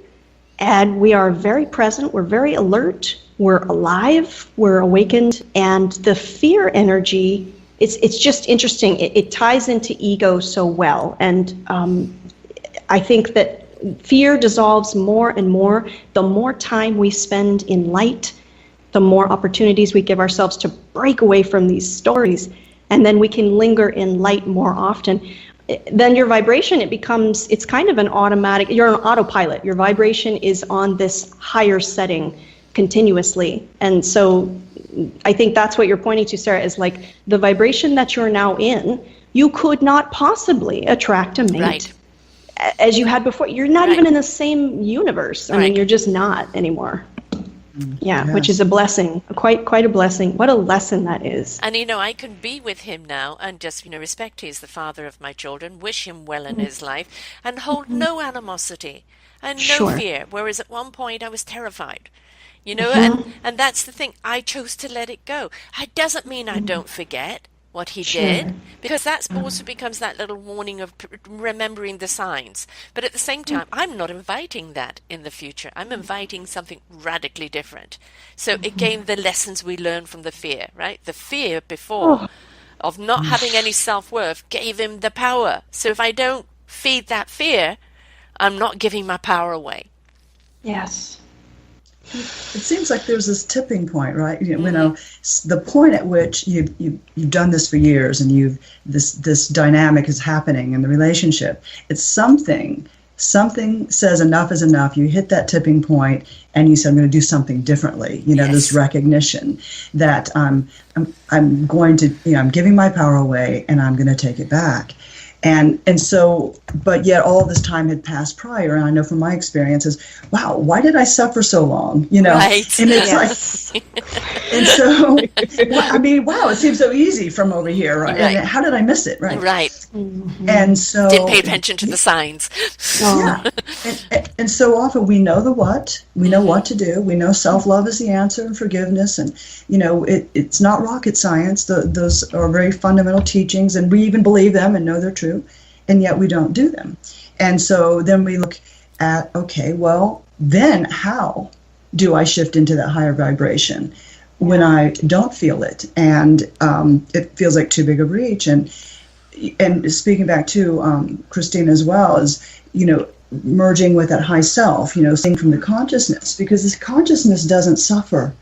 and we are very present. We're very alert. We're alive. We're awakened. And the fear energy, it's just interesting. It ties into ego so well. And I think that fear dissolves more and more. The more time we spend in light, the more opportunities we give ourselves to break away from these stories. And then we can linger in light more often. Then your vibration, it's kind of an automatic, you're on autopilot. Your vibration is on this higher setting continuously. And so I think that's what you're pointing to, Sarah, is like the vibration that you're now in, you could not possibly attract a mate as you had before. You're not even in the same universe. I mean, you're just not anymore. Yeah, which is a blessing, quite a blessing. What a lesson that is. And, you know, I can be with him now and just, you know, respect he's the father of my children, wish him well in his life, and hold no animosity and no fear. Whereas at one point I was terrified, you know, and that's the thing. I chose to let it go. It doesn't mean I don't forget what he did, because that also becomes that little warning of remembering the signs. But at the same time, I'm not inviting that in the future. I'm inviting something radically different. So again, the lessons we learn from the fear, right? The fear before of not having any self-worth gave him the power. So if I don't feed that fear, I'm not giving my power away. Yes. It seems like there's this tipping point, right? You know, the point at which you've done this for years, and this dynamic is happening in the relationship. It's something says enough is enough. You hit that tipping point, and you say, I'm going to do something differently. You know, this recognition that I'm going to, you know, I'm giving my power away, and I'm going to take it back. And so, but yet all this time had passed prior, and I know from my experiences, wow, why did I suffer so long? Right. And it's like, and so, I mean, wow, it seems so easy from over here, right? Right. And how did I miss it, right? Right. And so, Didn't pay attention to the signs. yeah. And so often we know the what, we know what to do, we know self-love is the answer and forgiveness, and it's not rocket science. Those are very fundamental teachings, and we even believe them and know they're true, and yet we don't do them. And so then we look at, okay, well, then how do I shift into that higher vibration when I don't feel it, and it feels like too big a reach? And speaking back to Christina as well, is merging with that high self, seeing from the consciousness, because this consciousness doesn't suffer.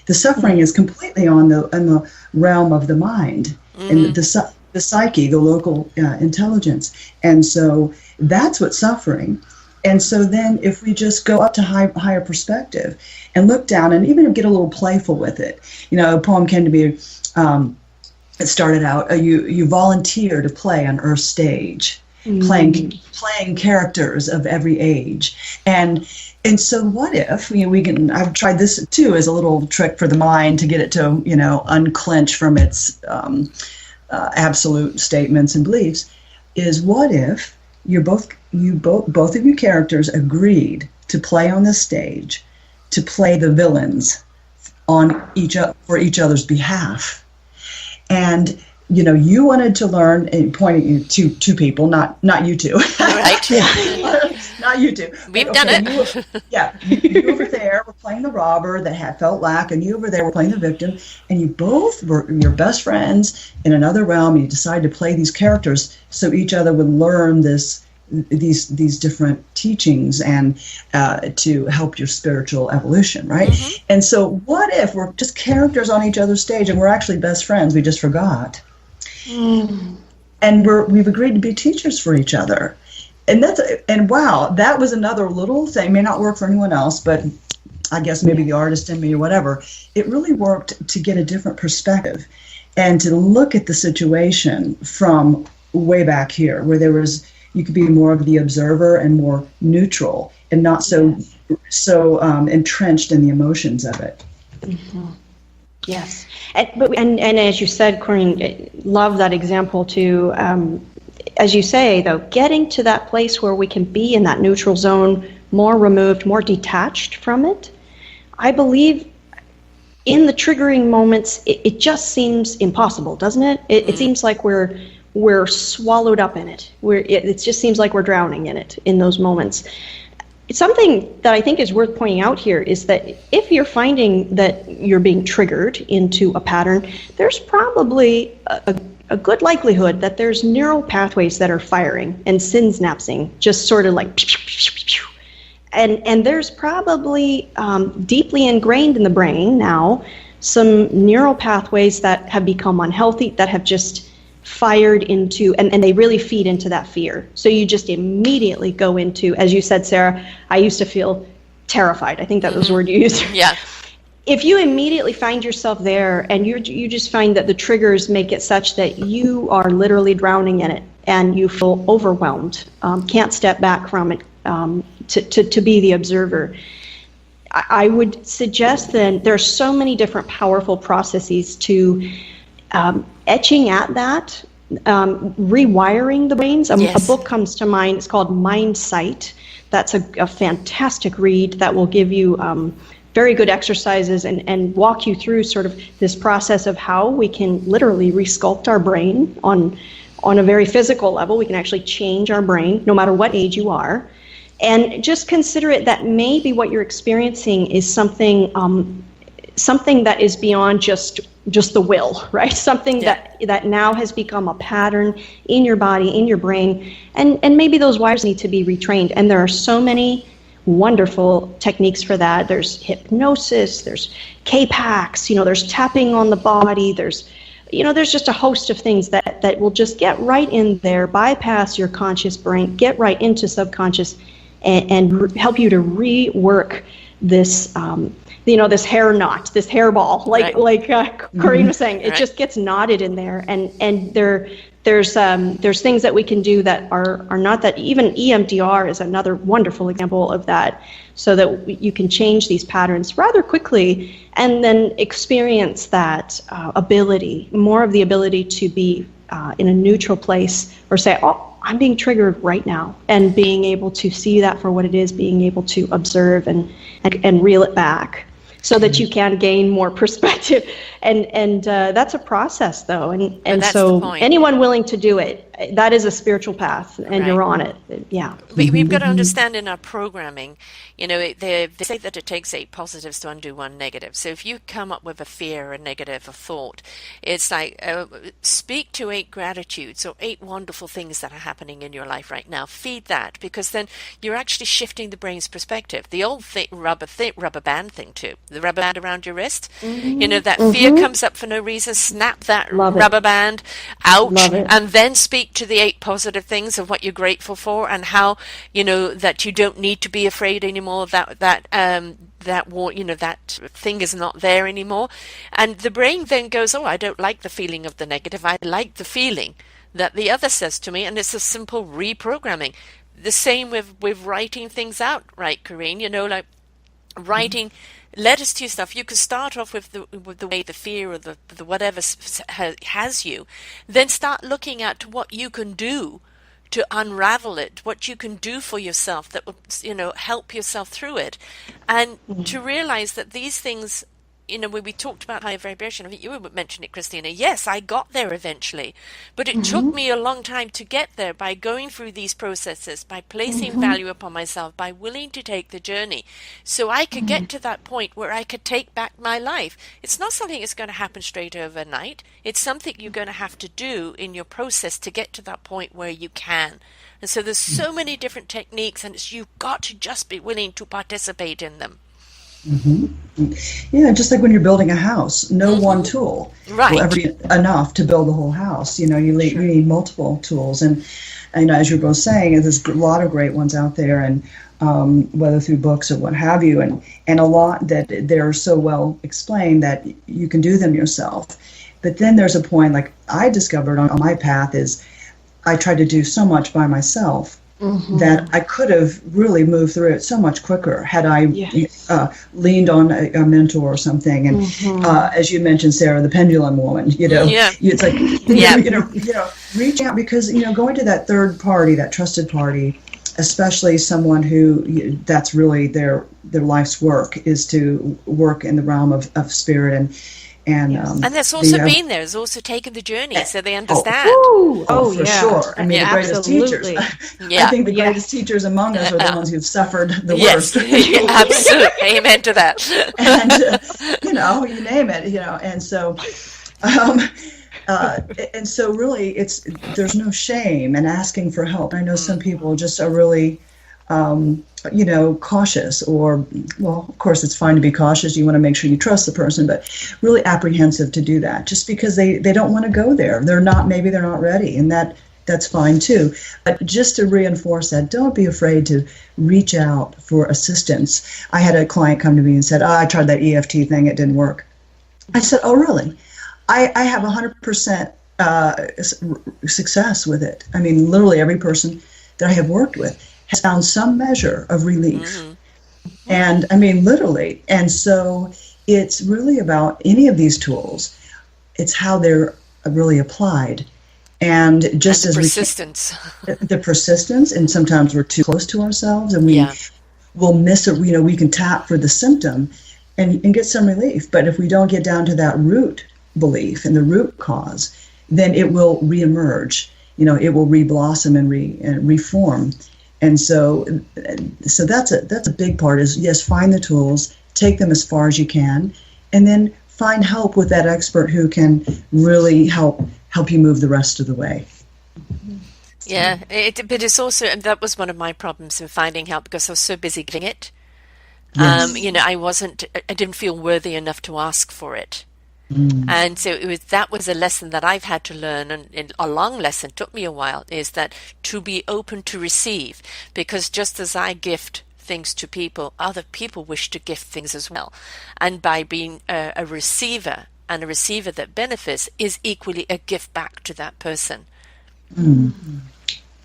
The suffering is completely in the realm of the mind, and the psyche, the local intelligence. And so that's what's suffering. And so then if we just go up to higher perspective and look down and even get a little playful with it, a poem came to me, it started out, you volunteer to play on Earth's stage, playing characters of every age. And so what if, I've tried this too as a little trick for the mind to get it to, unclench from its absolute statements and beliefs, is what if both of you characters agreed to play on this stage, to play the villains for each other's behalf. And you wanted to learn, and pointing to two people, not you two. Right. Not you two. We've done it. You over there were playing the robber that had felt lack, and you over there were playing the victim, and you both were your best friends in another realm. You decided to play these characters so each other would learn these different teachings and to help your spiritual evolution, right? Mm-hmm. And so what if we're just characters on each other's stage and we're actually best friends? We just forgot. And we've agreed to be teachers for each other. And wow, that was another little thing, may not work for anyone else, but I guess maybe the artist in me or whatever. It really worked to get a different perspective and to look at the situation from way back here, where you could be more of the observer and more neutral and not so entrenched in the emotions of it. Mm-hmm. Yes. And as you said, Corinne, love that example too. As you say, though, getting to that place where we can be in that neutral zone, more removed, more detached from it, I believe in the triggering moments, it just seems impossible, doesn't it? It seems like we're swallowed up in it. It just seems like we're drowning in it in those moments. Something that I think is worth pointing out here is that if you're finding that you're being triggered into a pattern, there's probably a good likelihood that there's neural pathways that are firing and synapsing, just sort of like, and there's probably deeply ingrained in the brain now some neural pathways that have become unhealthy, that have just fired into, and they really feed into that fear. So you just immediately go into, as you said, Sarah, I used to feel terrified. I think that was the word you used. Yeah. If you immediately find yourself there and you just find that the triggers make it such that you are literally drowning in it and you feel overwhelmed, can't step back from it to be the observer, I would suggest then there's so many different powerful processes to etching at that, rewiring the brains. Yes. A book comes to mind. It's called Mind Sight. That's a fantastic read that will give you very good exercises and walk you through sort of this process of how we can literally resculpt our brain on a very physical level. We can actually change our brain no matter what age you are. And just consider it that maybe what you're experiencing is something that is beyond just the will, right? Something that now has become a pattern in your body, in your brain, and maybe those wires need to be retrained. And there are so many wonderful techniques for that. There's hypnosis, there's K-PAX, there's tapping on the body, there's just a host of things that will just get right in there, bypass your conscious brain, get right into subconscious, and help you to rework this this hair knot, this hairball, like Corinne was saying, it just gets knotted in there, and there's things that we can do that are not that. Even EMDR is another wonderful example of that, so that you can change these patterns rather quickly, and then experience that more of the ability to be in a neutral place, or say, oh, I'm being triggered right now, and being able to see that for what it is, being able to observe and reel it back, so that you can gain more perspective. And that's a process, though, and so anyone willing to do it, that is a spiritual path, and you're on it. Yeah. We've got to understand in our programming, they say that it takes 8 positives to undo 1 negative. So if you come up with a fear, a negative, a thought, it's like speak to 8 gratitudes or 8 wonderful things that are happening in your life right now. Feed that, because then you're actually shifting the brain's perspective. The old rubber band thing too, the rubber band around your wrist. That fear comes up for no reason. Snap that rubber band, ouch, and then speak to the 8 positive things of what you're grateful for, and how that you don't need to be afraid anymore, that war, that thing is not there anymore. And the brain then goes, oh, I don't like the feeling of the negative, I like the feeling that the other says to me, and it's a simple reprogramming. The same with writing things out, right, Corinne? Like writing letters to yourself. You could start off with the way the fear or the whatever has you, then start looking at what you can do to unravel it, what you can do for yourself that will help yourself through it, and to realize that these things, when we talked about higher vibration, I think you mentioned it, Christina. Yes, I got there eventually, but it took me a long time to get there, by going through these processes, by placing value upon myself, by willing to take the journey, so I could get to that point where I could take back my life. It's not something that's going to happen straight overnight. It's something you're going to have to do in your process to get to that point where you can. And so there's so many different techniques, and you've got to just be willing to participate in them. Yeah, just like when you're building a house, no one tool will ever be enough to build the whole house. You need multiple tools, and as you're both saying, there's a lot of great ones out there, and whether through books or what have you, and a lot that they're so well explained that you can do them yourself. But then there's a point, like I discovered on my path, is I tried to do so much by myself. That I could have really moved through it so much quicker had I leaned on a mentor or something. And as you mentioned, Sarah, the pendulum woman, it's like, reach out, because, going to that third party, that trusted party, especially someone who that's really their life's work, is to work in the realm of spirit and that's also been there. It's also taken the journey, so they understand. For sure. I mean, the greatest teachers. I think the greatest teachers among us are the ones who've suffered the worst. Absolutely. Amen to that. And you name it. And so, and so really, there's no shame in asking for help. I know some people just are really, cautious, or, well, of course it's fine to be cautious. You want to make sure you trust the person, but really apprehensive to do that, just because they don't want to go there. Maybe they're not ready, and that's fine too. But just to reinforce that, don't be afraid to reach out for assistance. I had a client come to me and said, I tried that EFT thing, it didn't work. I said, oh, really? I have 100% success with it. I mean, literally every person that I have worked with has found some measure of relief. And I mean, literally. And so it's really about any of these tools, it's how they're really applied. And just as persistence. The persistence, and sometimes we're too close to ourselves, and we'll miss it. We can tap for the symptom and get some relief. But if we don't get down to that root belief and the root cause, then it will reemerge. It will reblossom and reform. And so that's a big part, is, yes, find the tools, take them as far as you can, and then find help with that expert who can really help you move the rest of the way. Yeah, but it's also, and that was one of my problems in finding help, because I was so busy getting it. Yes. I didn't feel worthy enough to ask for it. And so that was a lesson that I've had to learn, and a long lesson, took me a while, is that to be open to receive, because just as I gift things to people, other people wish to gift things as well. And by being a receiver, and a receiver that benefits is equally a gift back to that person.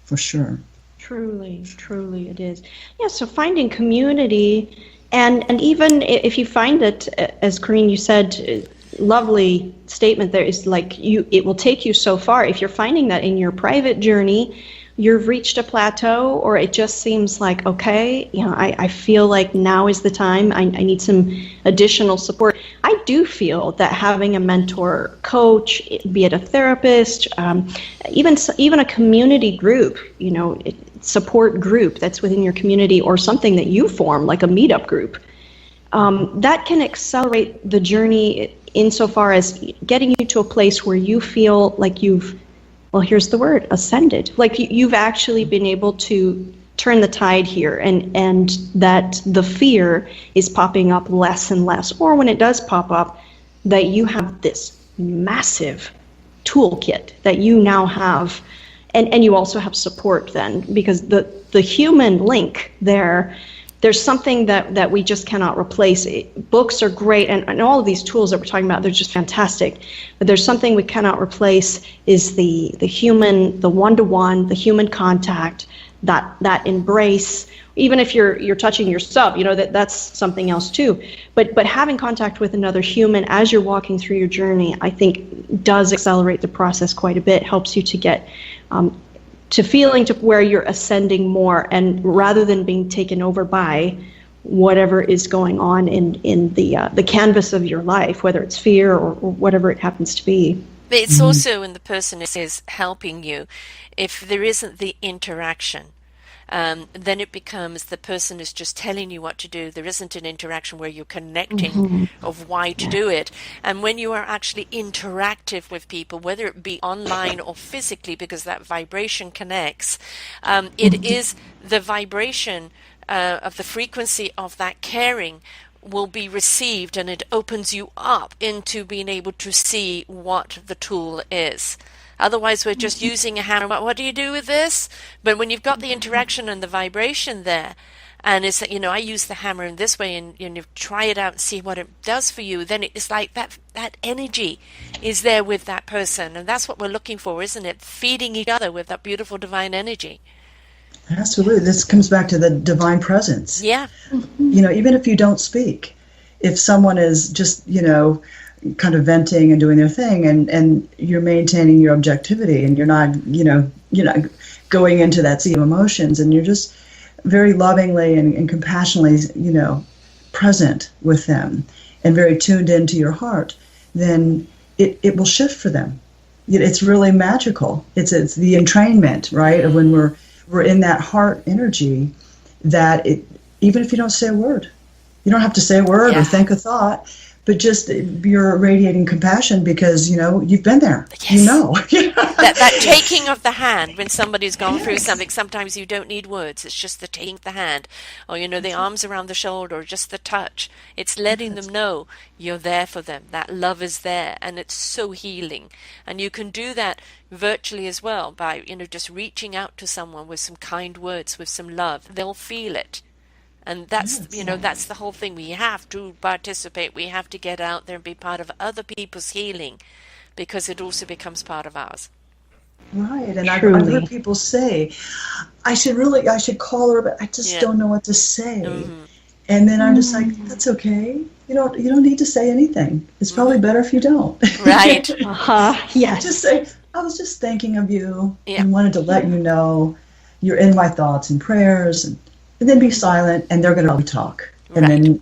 For sure. Truly it is. Yeah, so finding community, and even if you find that, as Corinne, you said, lovely statement there, is like it will take you so far. If you're finding that in your private journey, you've reached a plateau, or it just seems like, okay, I feel like now is the time, I need some additional support. I do feel that having a mentor, coach, be it a therapist, even a community group, support group that's within your community, or something that you form, like a meetup group, that can accelerate the journey insofar as getting you to a place where you feel like here's the word, ascended. Like you've actually been able to turn the tide here, and that the fear is popping up less and less. Or when it does pop up, that you have this massive toolkit that you now have, and you also have support then, because the human link there's something that we just cannot replace. Books are great, and all of these tools that we're talking about, they're just fantastic. But there's something we cannot replace, is the human, the one-to-one, the human contact, that embrace. Even if you're touching your sub, that's something else too. But having contact with another human as you're walking through your journey, I think does accelerate the process quite a bit. Helps you to get to feeling to where you're ascending more, and rather than being taken over by whatever is going on in the canvas of your life, whether it's fear or whatever it happens to be. But it's also when the person is helping you, if there isn't the interaction, then it becomes the person is just telling you what to do. There isn't an interaction where you're connecting of why to do it. And when you are actually interactive with people, whether it be online or physically, because that vibration connects, it is the vibration of the frequency of that caring will be received, and it opens you up into being able to see what the tool is. Otherwise, we're just using a hammer. What do you do with this? But when you've got the interaction and the vibration there, and it's, I use the hammer in this way, and you try it out and see what it does for you, then it's like that energy is there with that person. And that's what we're looking for, isn't it? Feeding each other with that beautiful divine energy. Absolutely. This comes back to the divine presence. Yeah. Even if you don't speak, if someone is just, kind of venting and doing their thing, and you're maintaining your objectivity, and you're not going into that sea of emotions, and you're just very lovingly and compassionately, present with them, and very tuned into your heart, then it will shift for them. It's really magical. It's the entrainment, right, of when we're in that heart energy, that even if you don't say a word, you don't have to say a word or think a thought, but just you're radiating compassion because, you've been there. Yes. That taking of the hand when somebody's gone through something, sometimes you don't need words. It's just the taking of the hand, or, the arms around the shoulder, or just the touch. It's letting them know you're there for them. That love is there, and it's so healing. And you can do that virtually as well by, just reaching out to someone with some kind words, with some love. They'll feel it. And that's, that's the whole thing. We have to participate. We have to get out there and be part of other people's healing, because it also becomes part of ours. Right. And I've heard people say, I should call her, but I just don't know what to say. And then I'm just like, that's okay. You don't need to say anything. It's probably better if you don't. Right. Yes. Just say, I was just thinking of you and wanted to let you know you're in my thoughts and prayers, and then be silent, and they're going to talk. And then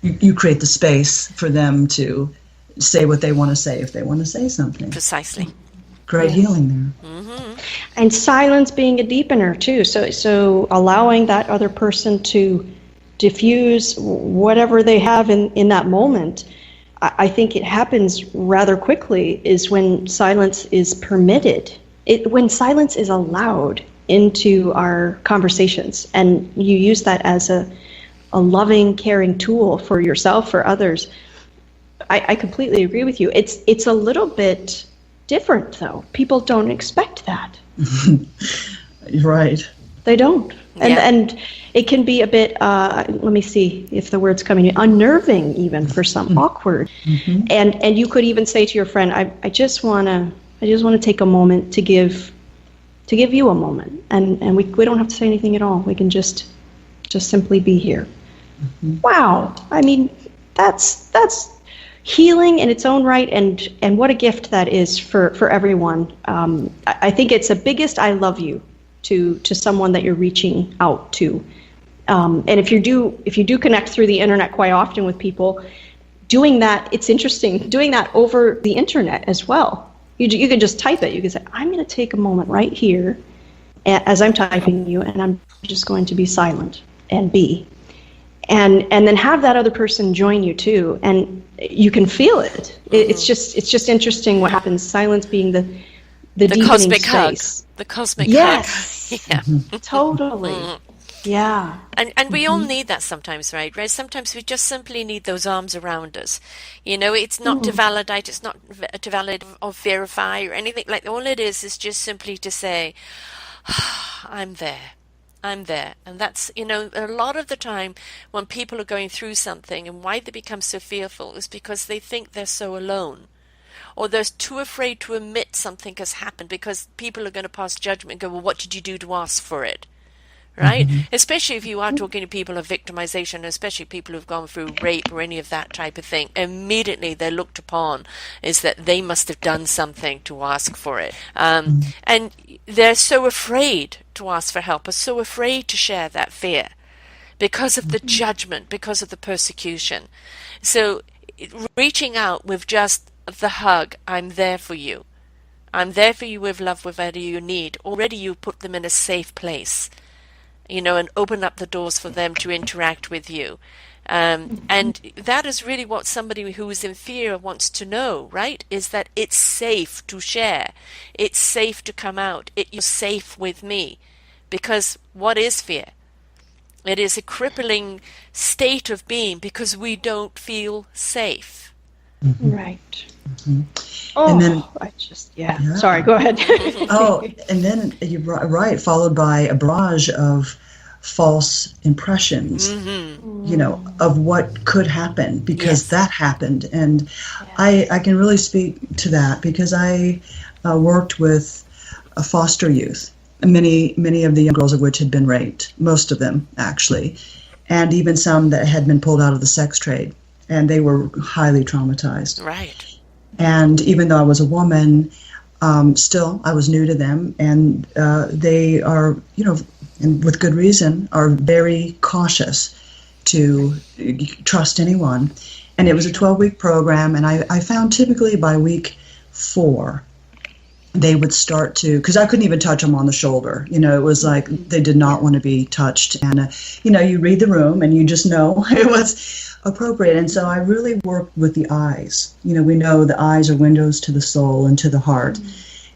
you create the space for them to say what they want to say if they want to say something. Precisely. Great healing there. And silence being a deepener too. So allowing that other person to diffuse whatever they have in that moment. I think it happens rather quickly is when silence is permitted. When silence is allowed into our conversations, and you use that as a loving, caring tool for yourself, for others. I completely agree with you. It's a little bit different, though. People don't expect that. Right. They don't. And it can be a bit, let me see if the word's coming in, unnerving even for some, awkward. And you could even say to your friend, I just want to take a moment to give you a moment. And we don't have to say anything at all. We can just simply be here. Wow. I mean, that's healing in its own right, and what a gift that is for everyone. I think it's the biggest I love you to someone that you're reaching out to. And if you do connect through the internet quite often with people, doing that, it's interesting, doing that over the internet as well. You can just type it. You can say, I'm going to take a moment right here as I'm typing you, and I'm just going to be silent and be. And then have that other person join you too, and you can feel it. It's just interesting what happens. Silence being the cosmic space. hug. The cosmic hug. Yeah. Totally. Yeah. And we all need that sometimes, right? Sometimes we just simply need those arms around us. It's not to validate, it's not to validate or verify or anything. Like, all it is just simply to say, I'm there. I'm there. And that's, a lot of the time when people are going through something, and why they become so fearful is because they think they're so alone. Or they're too afraid to admit something has happened because people are going to pass judgment and go, well, what did you do to ask for it? Right? Especially if you are talking to people of victimization, especially people who've gone through rape or any of that type of thing, immediately they're looked upon is that they must have done something to ask for it. And they're so afraid to ask for help, are so afraid to share that fear because of the judgment, because of the persecution. So reaching out with just the hug, I'm there for you. I'm there for you with love, whatever you need. Already you put them in a safe place. And open up the doors for them to interact with you. And that is really what somebody who is in fear wants to know, right? Is that it's safe to share. It's safe to come out. You're safe with me. Because what is fear? It is a crippling state of being because we don't feel safe. Right. Oh, and then, sorry, go ahead. And then you're right, followed by a barrage of false impressions, of what could happen because that happened. And I can really speak to that because I worked with a foster youth, many of the young girls of which had been raped, most of them actually, and even some that had been pulled out of the sex trade, and they were highly traumatized. Right. And even though I was a woman, still I was new to them, and they are, and with good reason, are very cautious to trust anyone. And it was a 12-week program, and I found typically by week 4, they would start to, because I couldn't even touch them on the shoulder. It was like they did not want to be touched. And, you read the room and you just know it was appropriate. And so I really worked with the eyes. We know the eyes are windows to the soul and to the heart.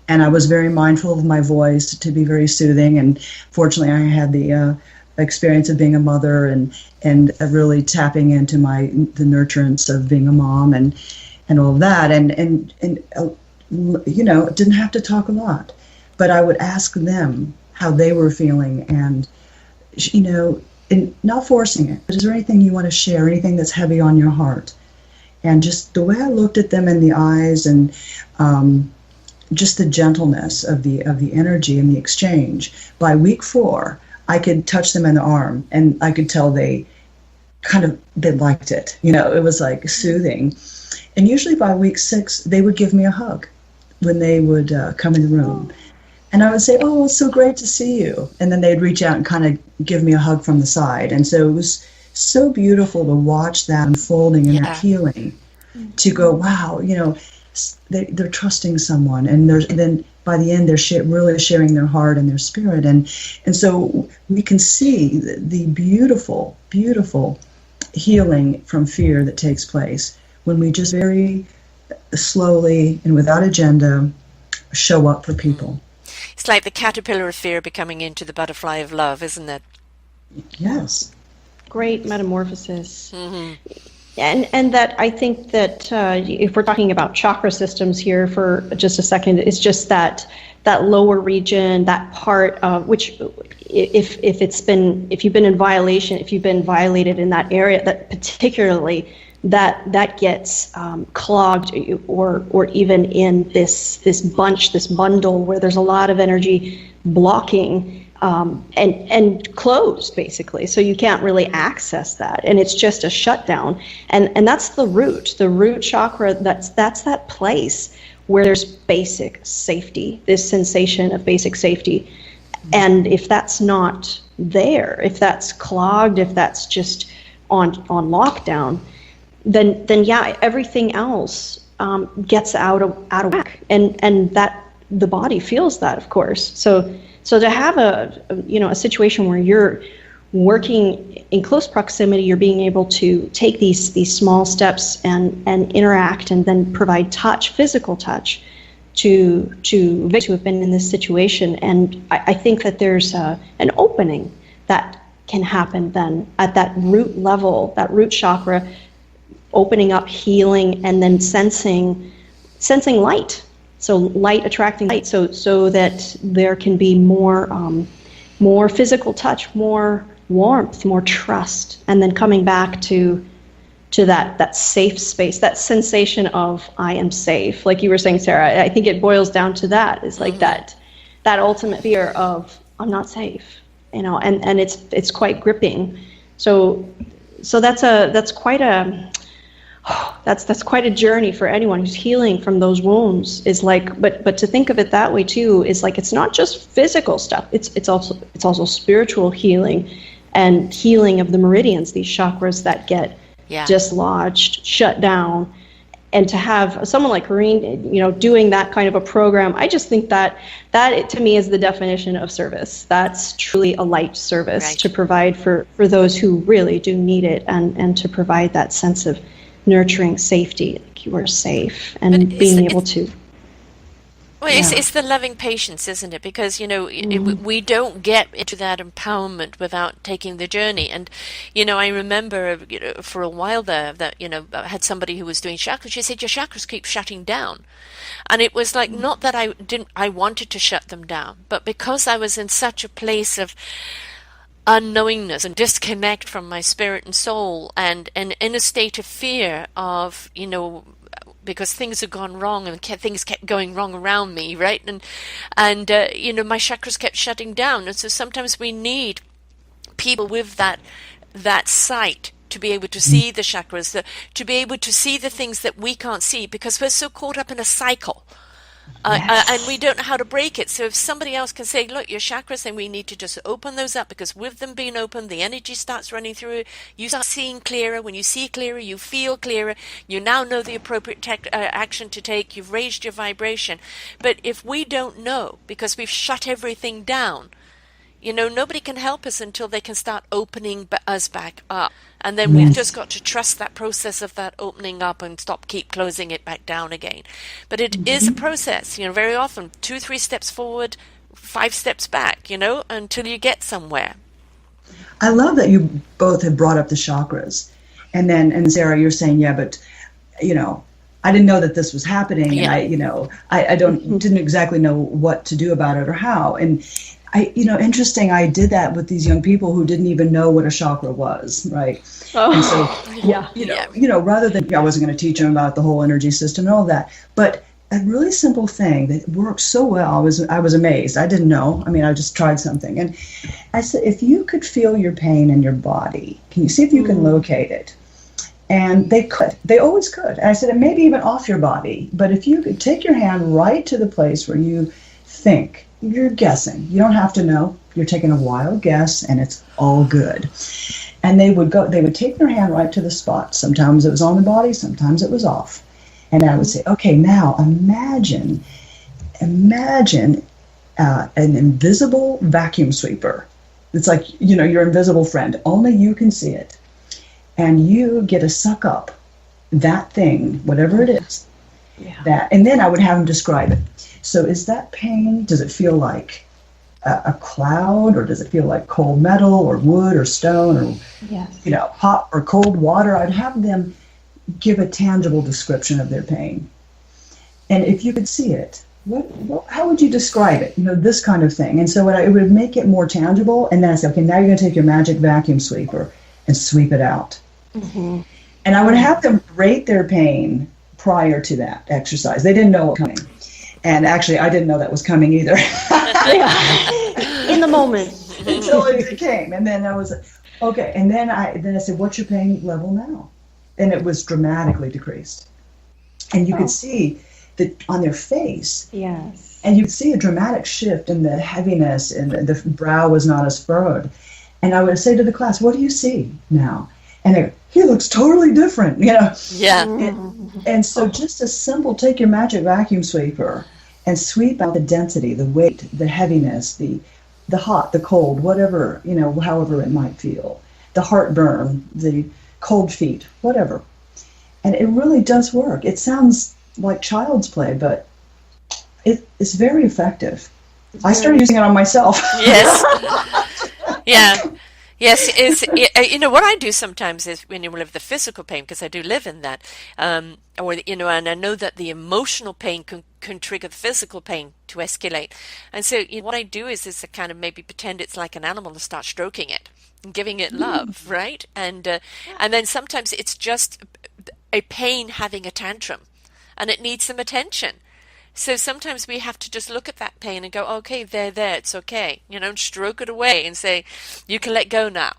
And I was very mindful of my voice to be very soothing. And fortunately, I had the experience of being a mother and really tapping into the nurturance of being a mom and all of that. And didn't have to talk a lot, but I would ask them how they were feeling and, and not forcing it, but is there anything you want to share, anything that's heavy on your heart? And just the way I looked at them in the eyes and just the gentleness of the energy and the exchange. By week 4, I could touch them in the arm and I could tell they liked it. It was like soothing. And usually by week 6, they would give me a hug when they would come in the room. And I would say, oh, it's so great to see you. And then they'd reach out and kind of give me a hug from the side. And so it was so beautiful to watch that unfolding and that healing, to go, wow, they're trusting someone. And then by the end, they're really sharing their heart and their spirit. And so we can see the beautiful, beautiful healing from fear that takes place when we just very slowly and without agenda show up for people. It's like the caterpillar of fear becoming into the butterfly of love, isn't it? Yes. Great metamorphosis. And that I think that if we're talking about chakra systems here for just a second, it's just that that lower region, that part of which, if you've been in violation, if you've been violated in that area, that particularly that gets clogged, or even in this bundle where there's a lot of energy blocking and closed, basically, so you can't really access that, and it's just a shutdown. And that's the root chakra. That's that place where there's basic safety, this sensation of basic safety. And if that's not there, if that's clogged, if that's just on lockdown, then yeah, everything else gets out of whack, and that the body feels that, of course. So to have a situation where you're working in close proximity, you're being able to take these small steps and interact, and then provide physical touch to victims who have been in this situation. And I think that there's an opening that can happen then at that root level, that root chakra, opening up, healing, and then sensing light. So light attracting light, so that there can be more physical touch, more warmth, more trust, and then coming back to that safe space, that sensation of I am safe. Like you were saying, Sarah, I think it boils down to that. It's like that ultimate fear of I'm not safe, and it's quite gripping. So that's quite a journey for anyone who's healing from those wounds. Is like, but to think of it that way too is like, it's not just physical stuff. It's also spiritual healing, and healing of the meridians, these chakras that get dislodged, shut down. And to have someone like Corinne, doing that kind of a program, I just think that to me is the definition of service. That's truly a light service, right, to provide for those who really do need it, and to provide that sense of nurturing safety, like you are safe, and being able to. Well, it's the loving patience, isn't it? Because, we don't get into that empowerment without taking the journey. And, I remember, for a while there that, I had somebody who was doing chakras. She said, your chakras keep shutting down. And it was like, not that I wanted to shut them down, but because I was in such a place of unknowingness and disconnect from my spirit and soul, and in a state of fear of, because things had gone wrong and things kept going wrong around me, right? And my chakras kept shutting down. And so sometimes we need people with that sight to be able to see the chakras, to be able to see the things that we can't see, because we're so caught up in a cycle. And we don't know how to break it. So if somebody else can say, look, your chakras, then we need to just open those up, because with them being open, the energy starts running through it. You start seeing clearer. When you see clearer, you feel clearer. You now know the appropriate action to take. You've raised your vibration. But if we don't know, because we've shut everything down, nobody can help us until they can start opening us back up. And then we've just got to trust that process of that opening up and keep closing it back down again. But it is a process, very often 2-3 steps forward, 5 steps back, until you get somewhere. I love that you both have brought up the chakras. And Sarah, you're saying, but, I didn't know that this was happening. Yeah. And I didn't exactly know what to do about it or how. And interesting, I did that with these young people who didn't even know what a chakra was, right? Oh, and so, rather than, I wasn't going to teach them about the whole energy system and all that, but a really simple thing that worked so well, I was amazed. I didn't know. I just tried something. And I said, if you could feel your pain in your body, can you see if you can locate it? And they could. They always could. And I said, and maybe even off your body, but if you could take your hand right to the place where you think, you're guessing. You don't have to know. You're taking a wild guess, and it's all good. And they would take their hand right to the spot. Sometimes it was on the body, sometimes it was off. And I would say, okay, now imagine an invisible vacuum sweeper. It's like, your invisible friend. Only you can see it. And you get to suck up that thing, whatever it is. Yeah. And then I would have them describe it. So is that pain, does it feel like a cloud, or does it feel like cold metal or wood or stone, or hot or cold water? I'd have them give a tangible description of their pain. And if you could see it, how would you describe it? This kind of thing. And so it would make it more tangible. And then I say, okay, now you're going to take your magic vacuum sweeper and sweep it out. Mm-hmm. And I would have them rate their pain prior to that exercise. They didn't know what was coming. And actually, I didn't know that was coming either. In the moment. Until it came. And then I was, okay. And then I said, what's your pain level now? And it was dramatically decreased. And you could see that on their face. Yes. And you could see a dramatic shift in the heaviness, and the brow was not as furrowed. And I would say to the class, what do you see now? And they go, he looks totally different, Yeah. And so just a simple, take your magic vacuum sweeper and sweep out the density, the weight, the heaviness, the hot, the cold, whatever, however it might feel, the heartburn, the cold feet, whatever. And it really does work. It sounds like child's play, but it's very effective. I started using it on myself. Yes. Yeah. Yes, what I do sometimes is when you live the physical pain, because I do live in that, and I know that the emotional pain can trigger the physical pain to escalate. And so what I do is I kind of maybe pretend it's like an animal and start stroking it and giving it love, right? And then sometimes it's just a pain having a tantrum, and it needs some attention. So sometimes we have to just look at that pain and go, okay, there, it's okay. Stroke it away and say, you can let go now.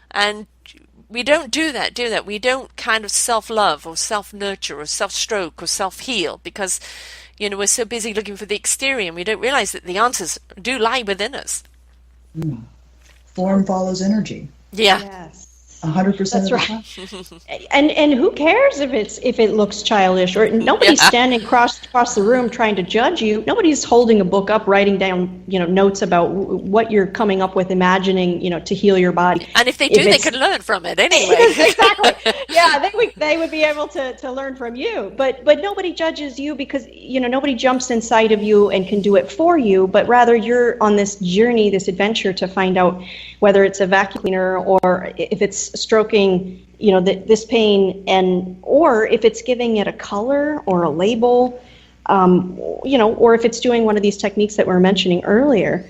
And we don't do that. We don't kind of self-love or self-nurture or self-stroke or self-heal because, we're so busy looking for the exterior and we don't realize that the answers do lie within us. Form follows energy. Yeah. Yes. 100% That's of the right. time. And who cares if it looks childish or nobody's standing across the room trying to judge you. Nobody's holding a book up, writing down notes about what you're coming up with, imagining to heal your body. And if they do, they could learn from it anyway. Exactly. Yeah, they would be able to learn from you. But nobody judges you because nobody jumps inside of you and can do it for you. But rather you're on this journey, this adventure to find out whether it's a vacuum cleaner or if it's stroking, this pain, or if it's giving it a color or a label, or if it's doing one of these techniques that we were mentioning earlier,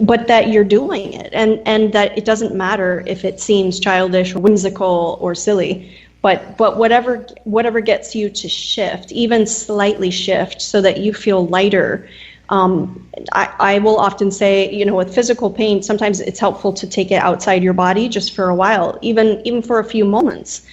but that you're doing it, and that it doesn't matter if it seems childish or whimsical or silly, but whatever gets you to shift, even slightly shift, so that you feel lighter. I will often say, with physical pain, sometimes it's helpful to take it outside your body just for a while, even for a few moments.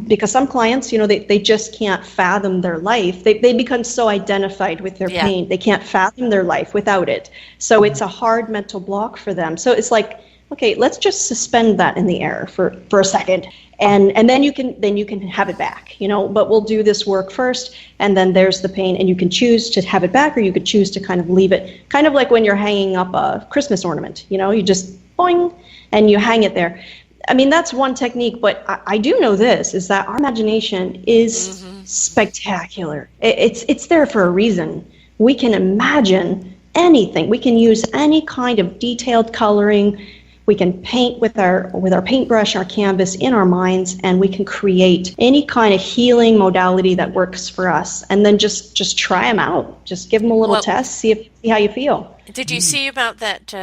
Because some clients, they just can't fathom their life. They become so identified with their pain. They can't fathom their life without it. So it's a hard mental block for them. So it's like, okay, let's just suspend that in the air for a second. And then you can have it back, but we'll do this work first, and then there's the pain, and you can choose to have it back, or you could choose to kind of leave it, kind of like when you're hanging up a Christmas ornament, you just boing, and you hang it there. I mean, that's one technique, but I do know this, is that our imagination is spectacular. It's there for a reason. We can imagine anything. We can use any kind of detailed coloring. We can paint with our paintbrush, our canvas in our minds, and we can create any kind of healing modality that works for us. And then just try them out. Just give them a little test, see how you feel. Did you see about that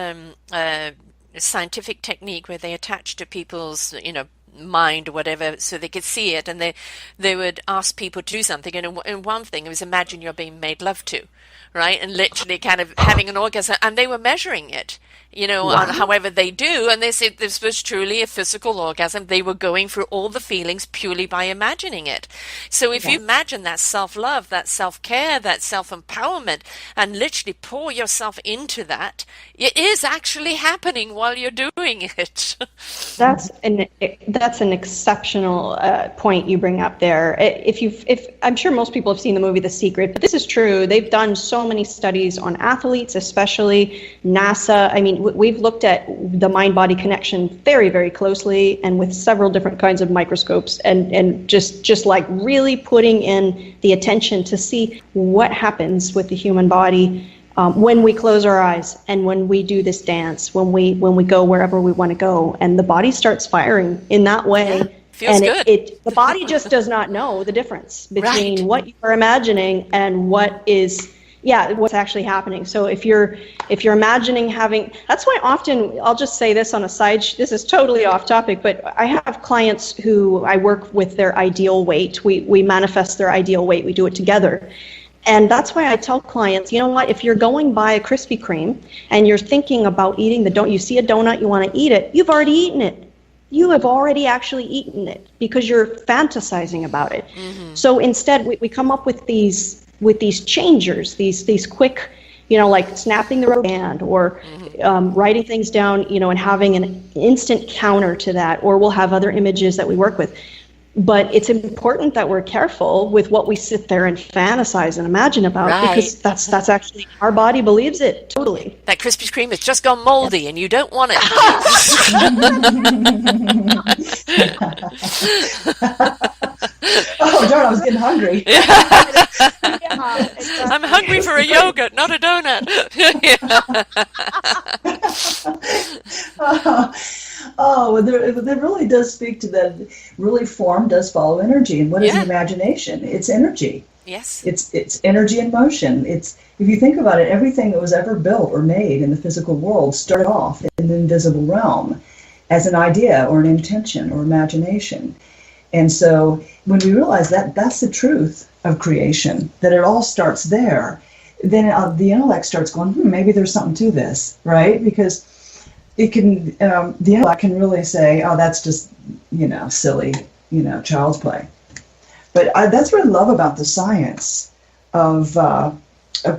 scientific technique where they attach to people's, mind or whatever, so they could see it, and they would ask people to do something, and one thing was imagine you're being made love to, right, and literally kind of having an orgasm, and they were measuring it, on however they do, and they said this was truly a physical orgasm. They were going through all the feelings purely by imagining it. So if you imagine that self-love, that self-care, that self-empowerment, and literally pour yourself into that, it is actually happening while you're doing it. That's an exceptional point you bring up there. If I'm sure most people have seen the movie The Secret, but this is true. They've done so many studies on athletes, especially NASA. I mean, we've looked at the mind-body connection very, very closely, and with several different kinds of microscopes, and just like really putting in the attention to see what happens with the human body when we close our eyes and when we do this dance, when we go wherever we want to go, and the body starts firing in that way. Yeah, feels good. The body just does not know the difference between what you are imagining and what is yeah, what's actually happening. So if you're imagining having, that's why often, I'll just say this on a side, this is totally off topic, but I have clients who I work with their ideal weight. We manifest their ideal weight. We do it together. And that's why I tell clients, you know what, if you're going by a Krispy Kreme and you're thinking about eating the donut, you see a donut, you want to eat it, you've already eaten it. You have already actually eaten it because you're fantasizing about it. Mm-hmm. So instead, we come up with these changers, these quick, like snapping the rubber band or writing things down, and having an instant counter to that, or we'll have other images that we work with. But it's important that we're careful with what we sit there and fantasize and imagine about, because that's actually, our body believes it totally. That Krispy Kreme has just gone moldy and you don't want it. Oh, darn, I was getting hungry. Exactly. I'm hungry for a yogurt, not a donut. Well, there really does speak to that. Really, form does follow energy. And what is the imagination? It's energy. Yes. It's energy in motion. If you think about it, everything that was ever built or made in the physical world started off in the invisible realm as an idea or an intention or imagination. And so when we realize that that's the truth of creation, that it all starts there, then the intellect starts going, maybe there's something to this, right? Because it can, the intellect can really say, oh, that's just, silly, child's play. But that's what I love about the science of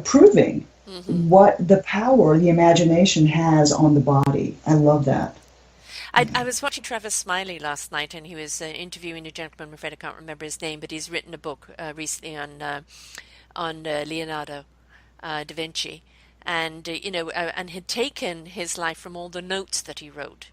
proving what the power the imagination has on the body. I love that. I was watching Travis Smiley last night, and he was interviewing a gentleman. I'm afraid I can't remember his name, but he's written a book recently on Leonardo da Vinci, and and had taken his life from all the notes that he wrote.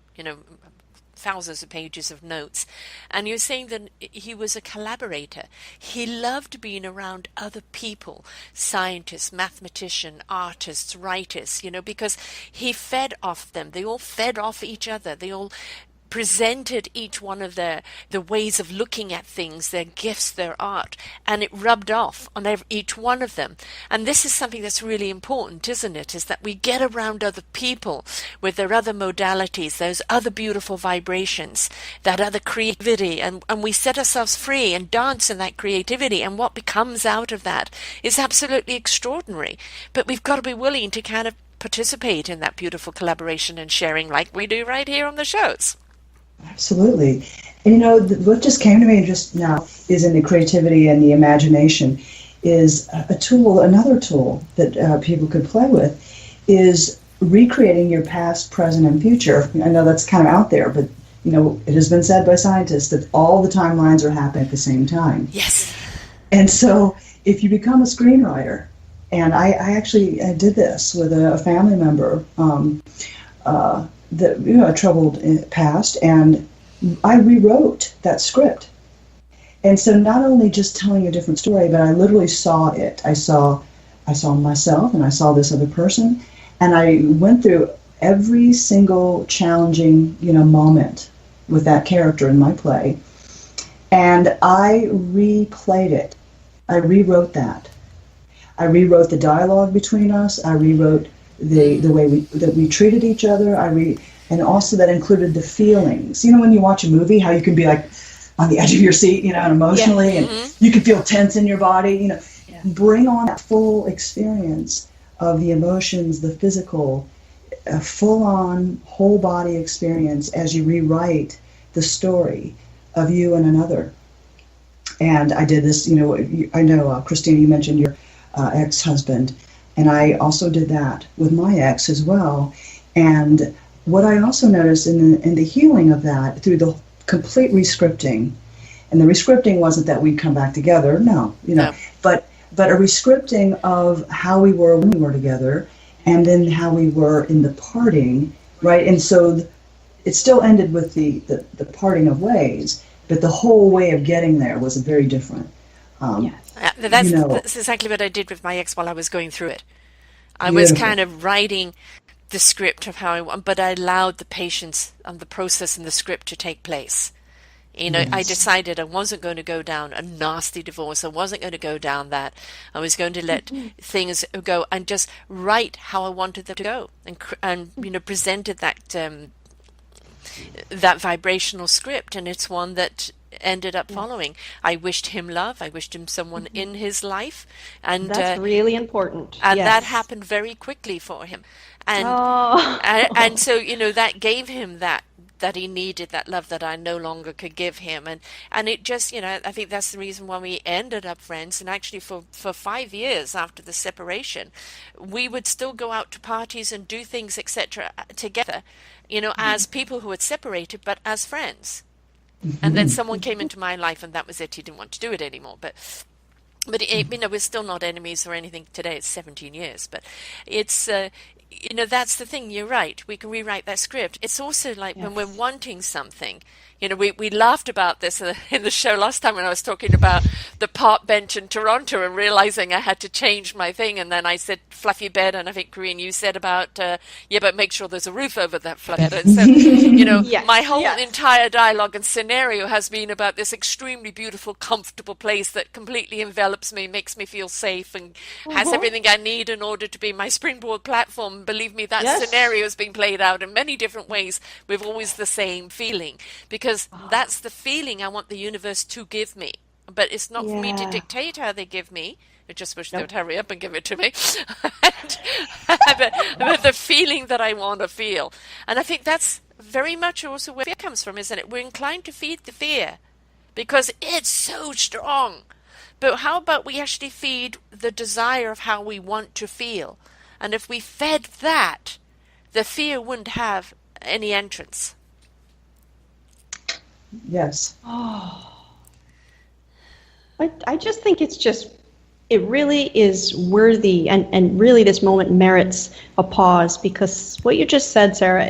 Thousands of pages of notes, and you're saying that he was a collaborator. He loved being around other people, scientists, mathematicians, artists, writers, because he fed off them. They all fed off each other. They all presented each one of the ways of looking at things, their gifts, their art, and it rubbed off on each one of them. And this is something that's really important, isn't it? Is that we get around other people with their other modalities, those other beautiful vibrations, that other creativity, and we set ourselves free and dance in that creativity, and what becomes out of that is absolutely extraordinary. But we've got to be willing to kind of participate in that beautiful collaboration and sharing like we do right here on the shows. Absolutely. And what just came to me just now is in the creativity and the imagination is a tool, another tool that people could play with is recreating your past, present, and future. I know that's kind of out there, but it has been said by scientists that all the timelines are happening at the same time. Yes. And so if you become a screenwriter, and I actually did this with a family member, a troubled past, and I rewrote that script. And so not only just telling a different story, but I literally saw it. I saw myself, and I saw this other person, and I went through every single challenging, moment with that character in my play, and I replayed it. I rewrote that. I rewrote the dialogue between us. I rewrote the way we treated each other. And also that included the feelings. When you watch a movie, how you can be like on the edge of your seat, and emotionally, and you can feel tense in your body. Bring on that full experience of the emotions, the physical, a full-on whole body experience as you rewrite the story of you and another. And I did this. I know Christina, you mentioned your ex-husband, and I also did that with my ex as well. And what I also noticed in the healing of that through the complete rescripting, and the rescripting wasn't that we'd come back together, no, but a rescripting of how we were when we were together, and then how we were in the parting, right? And so it still ended with the parting of ways, but the whole way of getting there was very different. That's exactly what I did with my ex while I was going through it. I was kind of writing the script of how I want, but I allowed the patience and the process and the script to take place. You know, I decided I wasn't going to go down a nasty divorce. I wasn't going to go down that. I was going to let things go and just write how I wanted them to go, and you know, presented that vibrational script, and it's one that ended up following. I wished him love. I wished him someone in his life, and That's really important. and Yes. that happened very quickly for him. And Oh. and so, you know, that gave him that he needed, that love that I no longer could give him. And it just, you know, I think that's the reason why we ended up friends. And actually for 5 years after the separation, we would still go out to parties and do things, etc., together, you know, as people who had separated, but as friends. And then someone came into my life, and that was it. He didn't want to do it anymore. But you know, we're still not enemies or anything today. It's 17 years, but it's you know, that's the thing. You're right. We can rewrite that script. It's also like when we're wanting something. You know, we laughed about this in the show last time when I was talking about the park bench in Toronto and realizing I had to change my thing. And then I said fluffy bed, and I think, Corinne, you said about, yeah, but make sure there's a roof over that fluffy bed. And so, you know, Yes, my whole yes. entire dialogue and scenario has been about this extremely beautiful, comfortable place that completely envelops me, makes me feel safe, and has everything I need in order to be my springboard platform. Believe me, that Yes. scenario has been played out in many different ways with always the same feeling, because that's the feeling I want the universe to give me. But it's not for me to Yeah. dictate how they give me. I just wish they Nope. would hurry up and give it to me. but the feeling that I want to feel. And I think that's very much also where fear comes from, isn't it? We're inclined to feed the fear because it's so strong. But how about we actually feed the desire of how we want to feel? And if we fed that, the fear wouldn't have any entrance. Yes. I just think it really is worthy, and really this moment merits a pause, because what you just said, Sarah,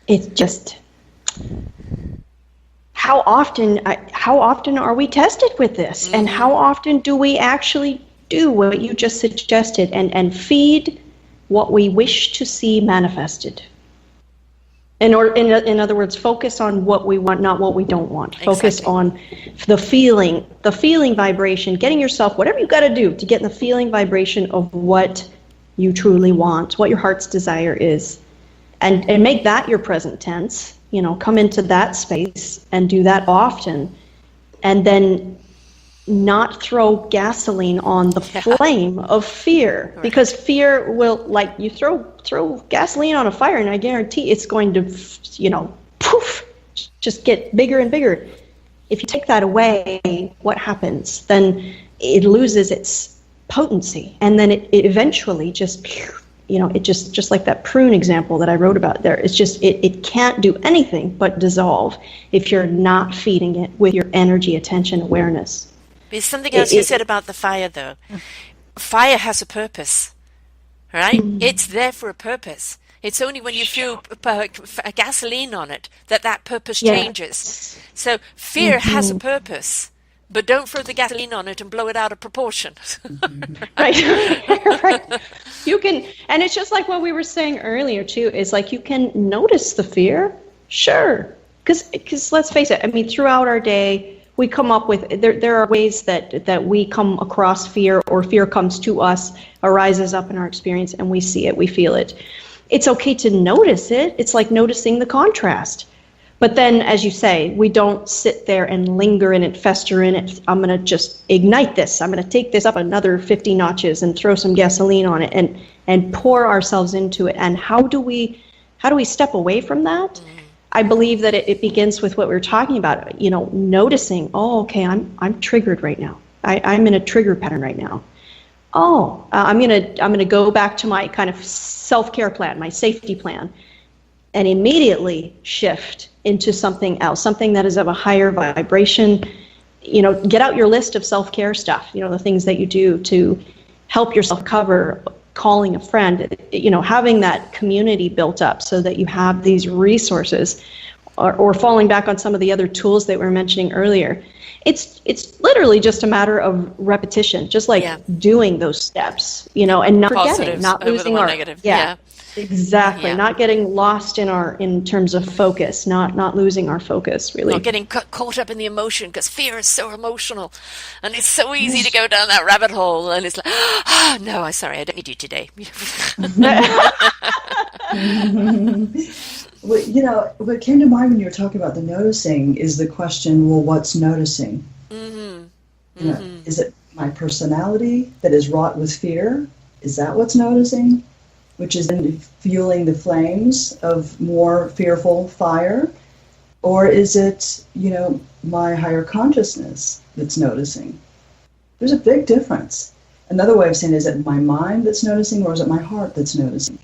it's just, how often are we tested with this? And how often do we actually do what you just suggested and feed what we wish to see manifested? In other words, focus on what we want, not what we don't want. Focus Exactly. on the feeling vibration, getting yourself, whatever you got to do to get in the feeling vibration of what you truly want, what your heart's desire is. And make that your present tense, you know, come into that space and do that often. And then not throw gasoline on the flame of fear, because fear will, like, you throw gasoline on a fire and I guarantee it's going to, you know, poof, just get bigger and bigger. If you take that away, what happens? Then it loses its potency, and then it eventually just, you know, it just like that prune example that I wrote about there, it's just, it can't do anything but dissolve if you're not feeding it with your energy, attention, awareness. There's something else you said about the fire, though. Fire has a purpose, right? It's there for a purpose. It's only when you throw gasoline on it that purpose changes. So fear has a purpose, but don't throw the gasoline on it and blow it out of proportion. Right. Right. You can, and it's just like what we were saying earlier too, is like you can notice the fear, sure. Because let's face it, I mean, throughout our day, we come up with, there are ways that we come across fear, or fear comes to us, arises up in our experience, and we see it, we feel it. It's okay to notice it. It's like noticing the contrast. But then, as you say, we don't sit there and linger in it, fester in it. I'm going to just ignite this. I'm going to take this up another 50 notches and throw some gasoline on it and pour ourselves into it. And how do we step away from that? I believe that it begins with what we were talking about, you know, noticing, oh, okay, I'm triggered right now. I'm in a trigger pattern right now. Oh, I'm gonna go back to my kind of self-care plan, my safety plan, and immediately shift into something else, something that is of a higher vibration. You know, get out your list of self-care stuff, you know, the things that you do to help yourself cover, calling a friend, you know, having that community built up so that you have these resources, or falling back on some of the other tools that we were mentioning earlier. It's literally just a matter of repetition, just like doing those steps, you know, and not forgetting, Positives not over the losing one our negative. yeah. Exactly. Yeah. Not getting lost in terms of focus, not losing our focus, really. Not getting caught up in the emotion, because fear is so emotional, and it's so easy to go down that rabbit hole. And it's like, oh, no, I'm sorry, I don't need you today. Well, what came to mind when you were talking about the noticing is the question, well, what's noticing? Is it my personality that is wrought with fear? Is that what's noticing? Which is then fueling the flames of more fearful fire? Or is it, my higher consciousness that's noticing? There's a big difference. Another way of saying it, is it my mind that's noticing, or is it my heart that's noticing?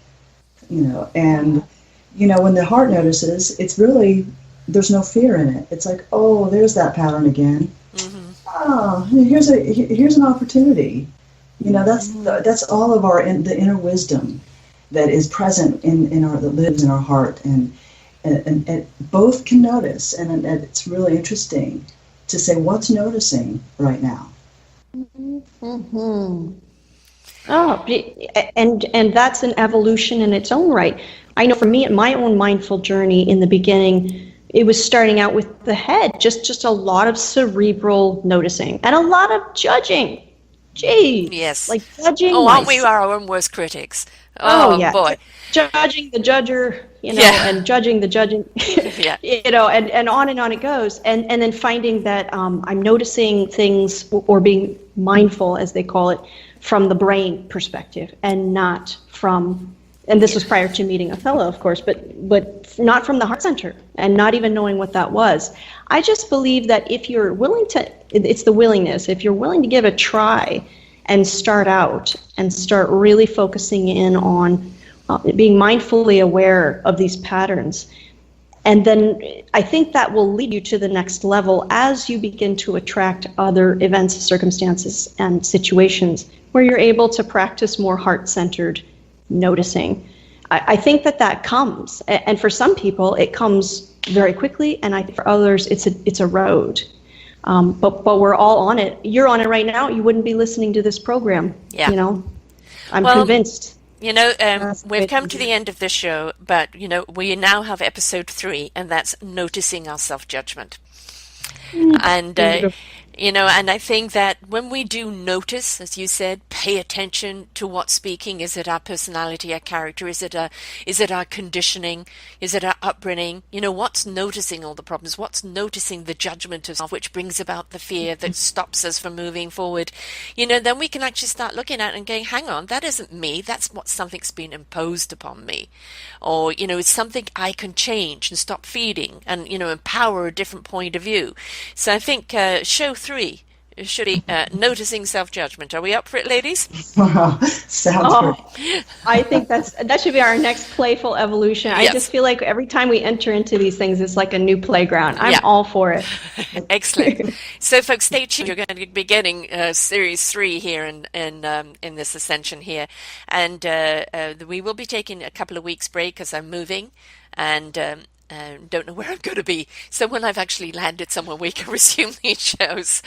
When the heart notices, it's really, there's no fear in it. It's like, oh, there's that pattern again. Oh, here's an opportunity. That's all of the inner wisdom that is present that lives in our heart, and both can notice, and it's really interesting to say what's noticing right now. Oh, and that's an evolution in its own right. I know for me, in my own mindful journey in the beginning, it was starting out with the head, just a lot of cerebral noticing and a lot of judging. Gee, Yes. like judging. Oh, aren't we our own worst critics? Oh yeah, boy. Judging the judger, Yeah. and judging the judging, Yeah. and on it goes, and then finding that I'm noticing things or being mindful, as they call it, from the brain perspective, and not from. And this was prior to meeting Othello, of course, but not from the heart center, and not even knowing what that was. I just believe that if you're willing to, it's the willingness. If you're willing to give a try and start out and start really focusing in on being mindfully aware of these patterns, and then I think that will lead you to the next level as you begin to attract other events, circumstances, and situations where you're able to practice more heart-centered noticing. I think that comes, and for some people it comes very quickly, and I think for others it's a road. But we're all on it. You're on it right now. You wouldn't be listening to this program. Yeah. I'm convinced. We've come to the end of this show, but we now have episode 3, and that's noticing our self-judgment. And and I think that when we do notice, as you said, pay attention to what's speaking. Is it our personality, our character? Is it our conditioning? Is it our upbringing? What's noticing all the problems? What's noticing the judgment of self, which brings about the fear that stops us from moving forward? Then we can actually start looking at it and going, hang on, that isn't me. That's what something's been imposed upon me. Or, it's something I can change and stop feeding and, empower a different point of view. So I think show 3 should be noticing self-judgment. Are we up for it, ladies? Sounds great. I think that should be our next playful evolution. Yes. I just feel like every time we enter into these things, it's like a new playground. I'm all for it. Excellent. So, folks, stay tuned. You're going to be getting series 3 here in this ascension here, and we will be taking a couple of weeks break as I'm moving, and don't know where I'm going to be. So when I've actually landed somewhere, we can resume these shows.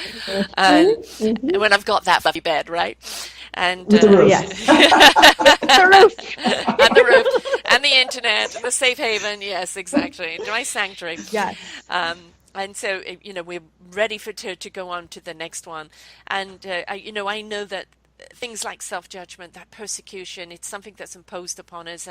When I've got that fluffy bed, right? And with the roof. Yes. The roof. And the roof, and the internet, and the safe haven. Yes, exactly. My sanctuary. Yes. And so, we're ready to go on to the next one. And, I know that things like self-judgment, that persecution, it's something that's imposed upon us,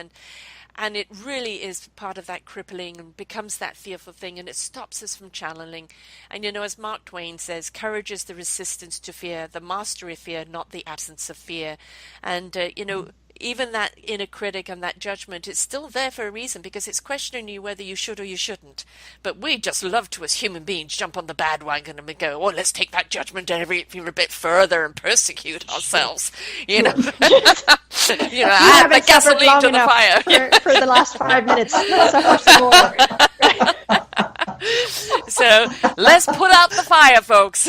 and it really is part of that crippling and becomes that fearful thing, and it stops us from channeling. And as Mark Twain says, courage is the resistance to fear, the mastery of fear, not the absence of fear. And even that inner critic and that judgment, it's still there for a reason, because it's questioning you whether you should or you shouldn't. But we just love to, as human beings, jump on the bandwagon and we go, oh, let's take that judgment even a bit further and persecute ourselves. You add the gasoline to the fire. For the last 5 minutes. Suffer some more. So let's put out the fire, folks.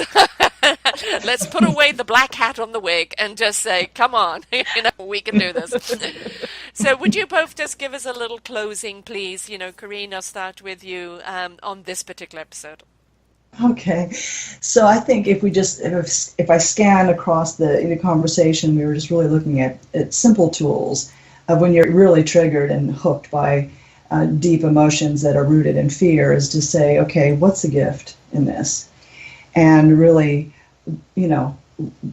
Let's put away the black hat on the wig and just say, come on, we can do this. So would you both just give us a little closing, please? Corinne, I'll start with you on this particular episode. Okay, so I think if I scan across the conversation, we were just really looking at simple tools of when you're really triggered and hooked by deep emotions that are rooted in fear, is to say, okay, what's the gift in this? And really,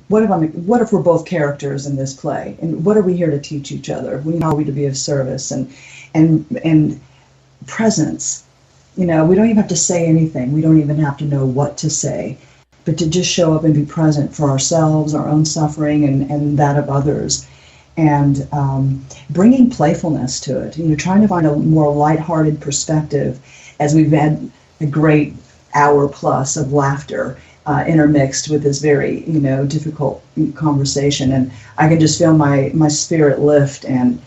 what if we're both characters in this play, and what are we here to teach each other? How are we to be of service and presence? We don't even have to say anything. We don't even have to know what to say, but to just show up and be present for ourselves, our own suffering, and that of others. And bringing playfulness to it, trying to find a more lighthearted perspective, as we've had a great hour plus of laughter intermixed with this very, difficult conversation. And I can just feel my spirit lift and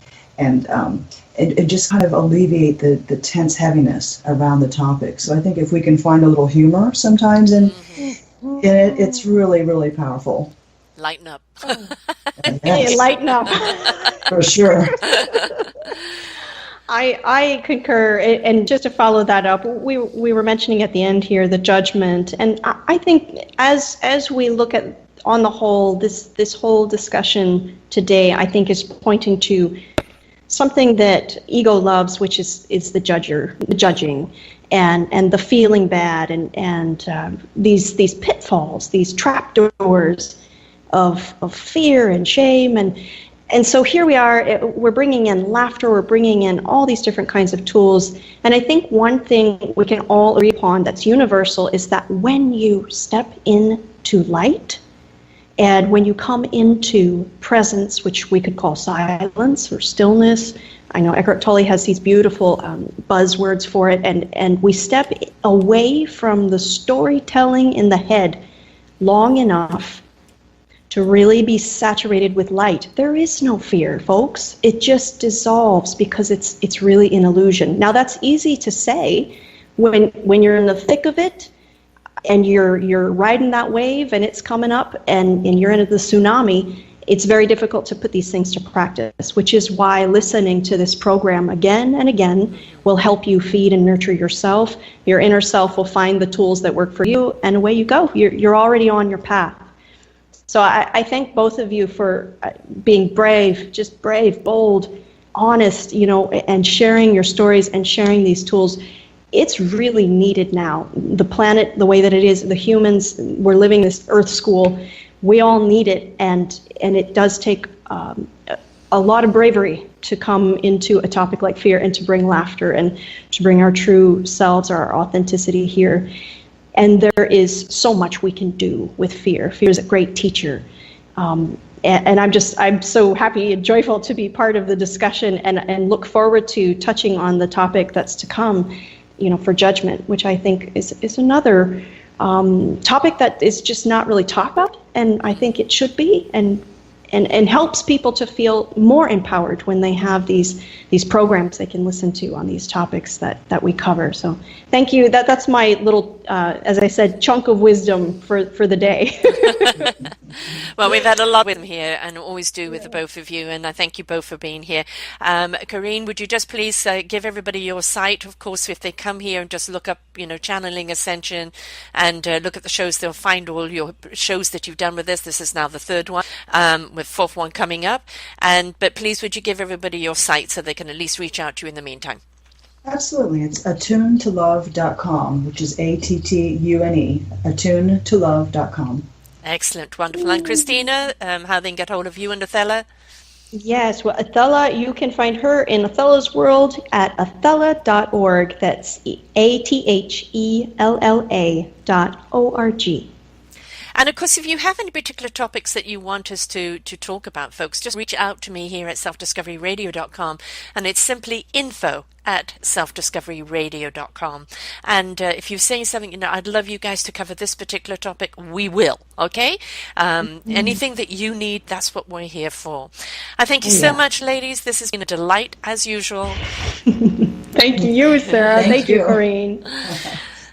just kind of alleviate the tense heaviness around the topic. So I think if we can find a little humor sometimes in it, it's really, really powerful. Lighten up. Yes. Lighten up. For sure. I concur, and just to follow that up, we were mentioning at the end here the judgment, and I think as we look at, on the whole, this whole discussion today, I think is pointing to something that ego loves, which is the judging, and the feeling bad, and these pitfalls, these trapdoors of fear and shame, and so here we are, we're bringing in laughter, we're bringing in all these different kinds of tools, and I think one thing we can all agree upon that's universal is that when you step into light, and when you come into presence, which we could call silence or stillness, I know Eckhart Tolle has these beautiful buzzwords for it, and we step away from the storytelling in the head long enough to really be saturated with light. There is no fear, folks. It just dissolves because it's really an illusion. Now that's easy to say when you're in the thick of it and you're riding that wave and it's coming up and you're in the tsunami. It's very difficult to put these things to practice, which is why listening to this program again and again will help you feed and nurture yourself. Your inner self will find the tools that work for you, and away you go. You're already on your path. So I thank both of you for being brave, just brave, bold, honest, and sharing your stories and sharing these tools. It's really needed now. The planet, the way that it is, the humans, we're living this Earth school. We all need it, and it does take a lot of bravery to come into a topic like fear and to bring laughter and to bring our true selves, our authenticity here. And there is so much we can do with fear. Fear is a great teacher. And I'm so happy and joyful to be part of the discussion and look forward to touching on the topic that's to come, for judgment, which I think is another topic that is just not really talked about, and I think it should be, and helps people to feel more empowered when they have these programs they can listen to on these topics that we cover. So thank you. That's my little, as I said, chunk of wisdom for the day. Well, we've had a lot with them here, and always do with the both of you, and I thank you both for being here. Corinne, would you just please give everybody your site? Of course, if they come here and just look up, Channeling Ascension, and look at the shows, they'll find all your shows that you've done with us. This is now the third one, with fourth one coming up. But please, would you give everybody your site so they can at least reach out to you in the meantime? Absolutely. It's attunetolove.com, which is ATTUNE, attunetolove.com. Excellent, wonderful. And Christina, how they can get hold of you and Athela? Yes, well, Athela, you can find her in Athela's World at athela.org. That's ATHELLA.org. And of course, if you have any particular topics that you want us to talk about, folks, just reach out to me here at selfdiscoveryradio.com, and it's simply info@selfdiscoveryradio.com. And if you say something, I'd love you guys to cover this particular topic, we will, okay? Anything that you need, that's what we're here for. I thank you so much, ladies. This has been a delight, as usual. Thank you, Sarah. Thank you, Corinne.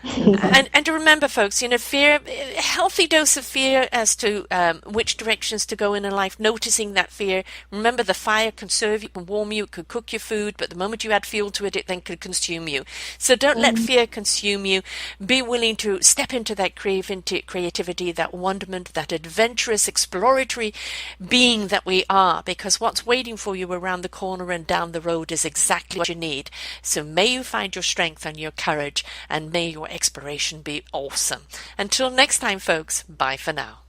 And to remember, folks, fear, a healthy dose of fear as to which directions to go in life, noticing that fear. Remember, the fire can serve you, can warm you, it could cook your food, but the moment you add fuel to it, it then could consume you. So don't let fear consume you. Be willing to step into that creativity, that wonderment, that adventurous, exploratory being that we are, because what's waiting for you around the corner and down the road is exactly what you need. So may you find your strength and your courage, and may your exploration be awesome. Until next time, folks, bye for now.